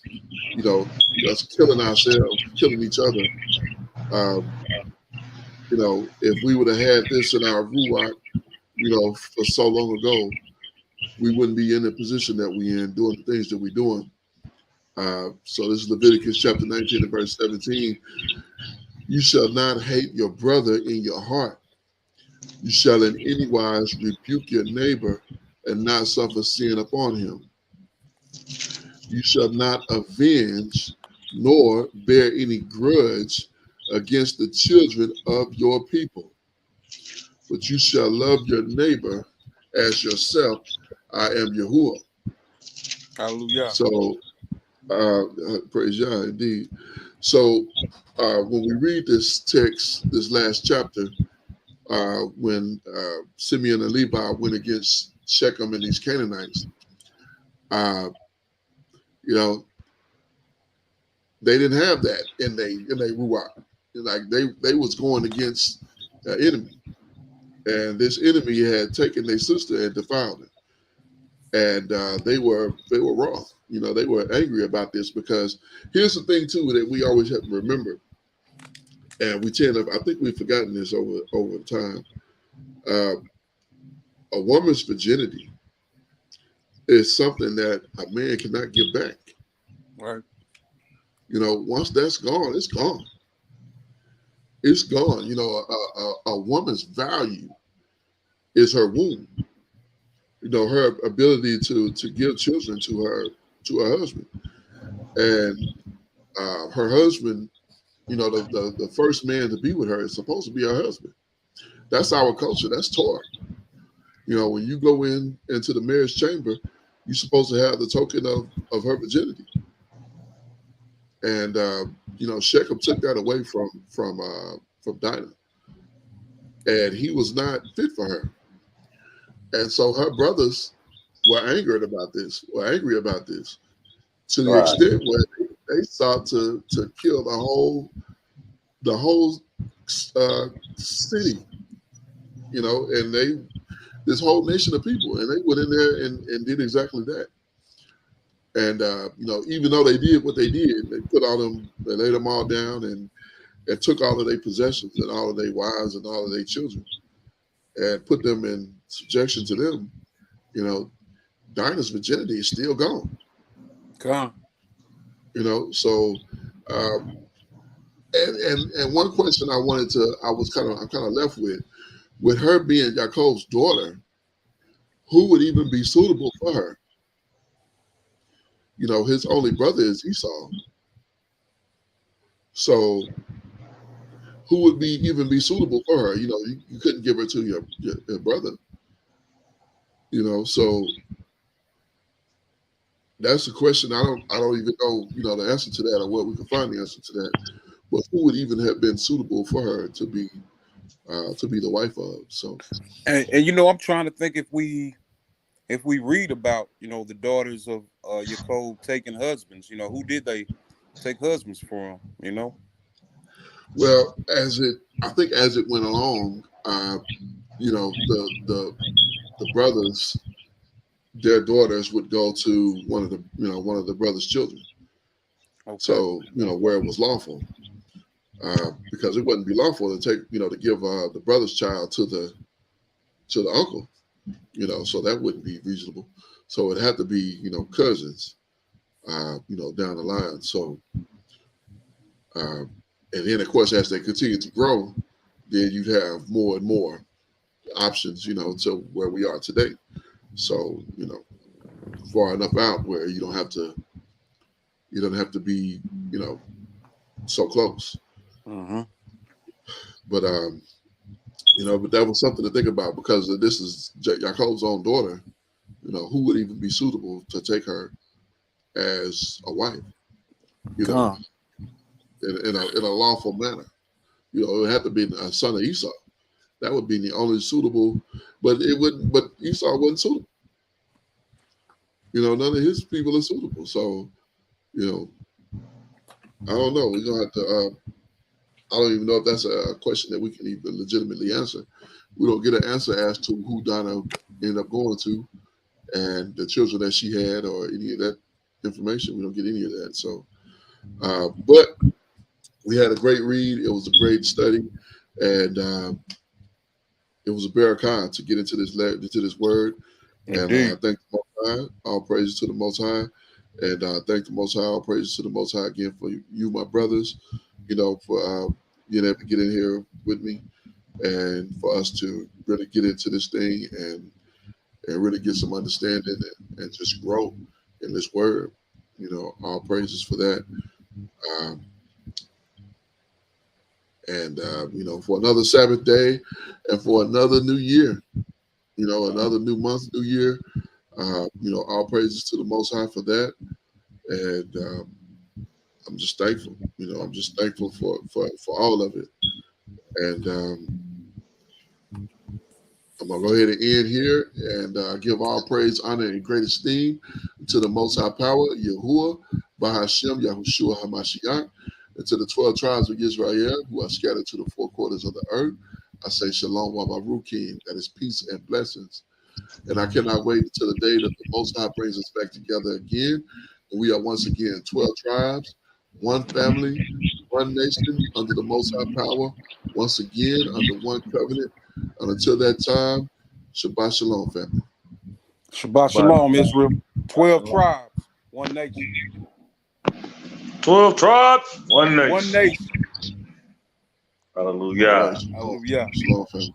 you know, us killing ourselves, killing each other, you know, if we would have had this in our Ruach, you know, for so long ago, we wouldn't be in the position that we're in, doing the things that we're doing. So this is Leviticus chapter 19 and verse 17. You shall not hate your brother in your heart. You shall in any wise rebuke your neighbor and not suffer sin upon him. You shall not avenge nor bear any grudge against the children of your people, but you shall love your neighbor as yourself. I am Yahuwah. Hallelujah. So, praise Yah, indeed. So, when we read this text, this last chapter, when Simeon and Levi went against Shechem and these Canaanites, you know, they didn't have that in they Ruach. Like they was going against an enemy, and this enemy had taken their sister and defiled her, and they were wroth. You know, they were angry about this because here's the thing too that we always have to remember, and we tend to, I think we've forgotten this over time. A woman's virginity is something that a man cannot give back. Right. You know, once that's gone, it's gone. It's gone. You know, a woman's value is her womb. You know, her ability to give children to her husband, and her husband. You know, the first man to be with her is supposed to be her husband. That's our culture. That's Torah. You know, when you go into the marriage chamber, you're supposed to have the token of her virginity. And you know, Shechem took that away from Dinah, and he was not fit for her. And so her brothers were angry about this, to the extent where they sought to kill the whole city. You know, and this whole nation of people, and they went in there and did exactly that. And even though they did what they did, they laid them all down and took all of their possessions and all of their wives and all of their children and put them in subjection to them. Dinah's virginity is still gone. Gone. So and one question I'm kind of left with her being Yaakov's daughter, who would even be suitable for her? His only brother is Esau. So who would even be suitable for her? You couldn't give her to your brother. So that's the question. I don't even know, the answer to that, or what we can find the answer to that. But who would even have been suitable for her to be the wife of? So, and I'm trying to think if we read about the daughters of Yaakov taking husbands, who did they take husbands for him? Well, as it went along, the brothers, their daughters would go to one of the brothers' children. Okay. So where it was lawful, because it wouldn't be lawful to take to give the brother's child to the uncle, so that wouldn't be reasonable. So it had to be cousins, down the line. So. And then, of course, as they continue to grow, then you'd have more and more options, to where we are today. So, far enough out where you don't have to be, so close. Mm-hmm. But but that was something to think about, because this is Yaakov's own daughter. Who would even be suitable to take her as a wife? In a lawful manner. It had to be a son of Esau. That would be the only suitable, but Esau wasn't suitable. None of his people are suitable. So, I don't know. We're gonna have to I don't even know if that's a question that we can even legitimately answer. We don't get an answer as to who Dinah ended up going to and the children that she had or any of that information. We don't get any of that. So but we had a great read. It was a great study, and it was a barakah to get into this word. And thank the Most High. All praises to the Most High, and thank the Most High. All praises to the Most High again for you, my brothers. For being able to get in here with me, and for us to really get into this thing and really get some understanding and just grow in this word. All praises for that. And for another Sabbath day, and for another new year, another new month, new year. All praises to the Most High for that, and I'm just thankful. I'm just thankful for all of it. And I'm gonna go ahead and end here and give all praise, honor, and great esteem to the Most High Power, Yahuwah, Bahashem, Yahushua Hamashiach. And to the 12 tribes of Israel who are scattered to the four quarters of the earth, I say Shalom Wabarukim, that is peace and blessings. And I cannot wait until the day that the Most High brings us back together again. And we are once again 12 tribes, one family, one nation, under the Most High Power, once again under one covenant. And until that time, Shabbat Shalom, family. Shabbat Shalom, Israel. 12 tribes, one nation. 12 tribes, one nation. One nation. Hallelujah. Hallelujah. Shalom, family.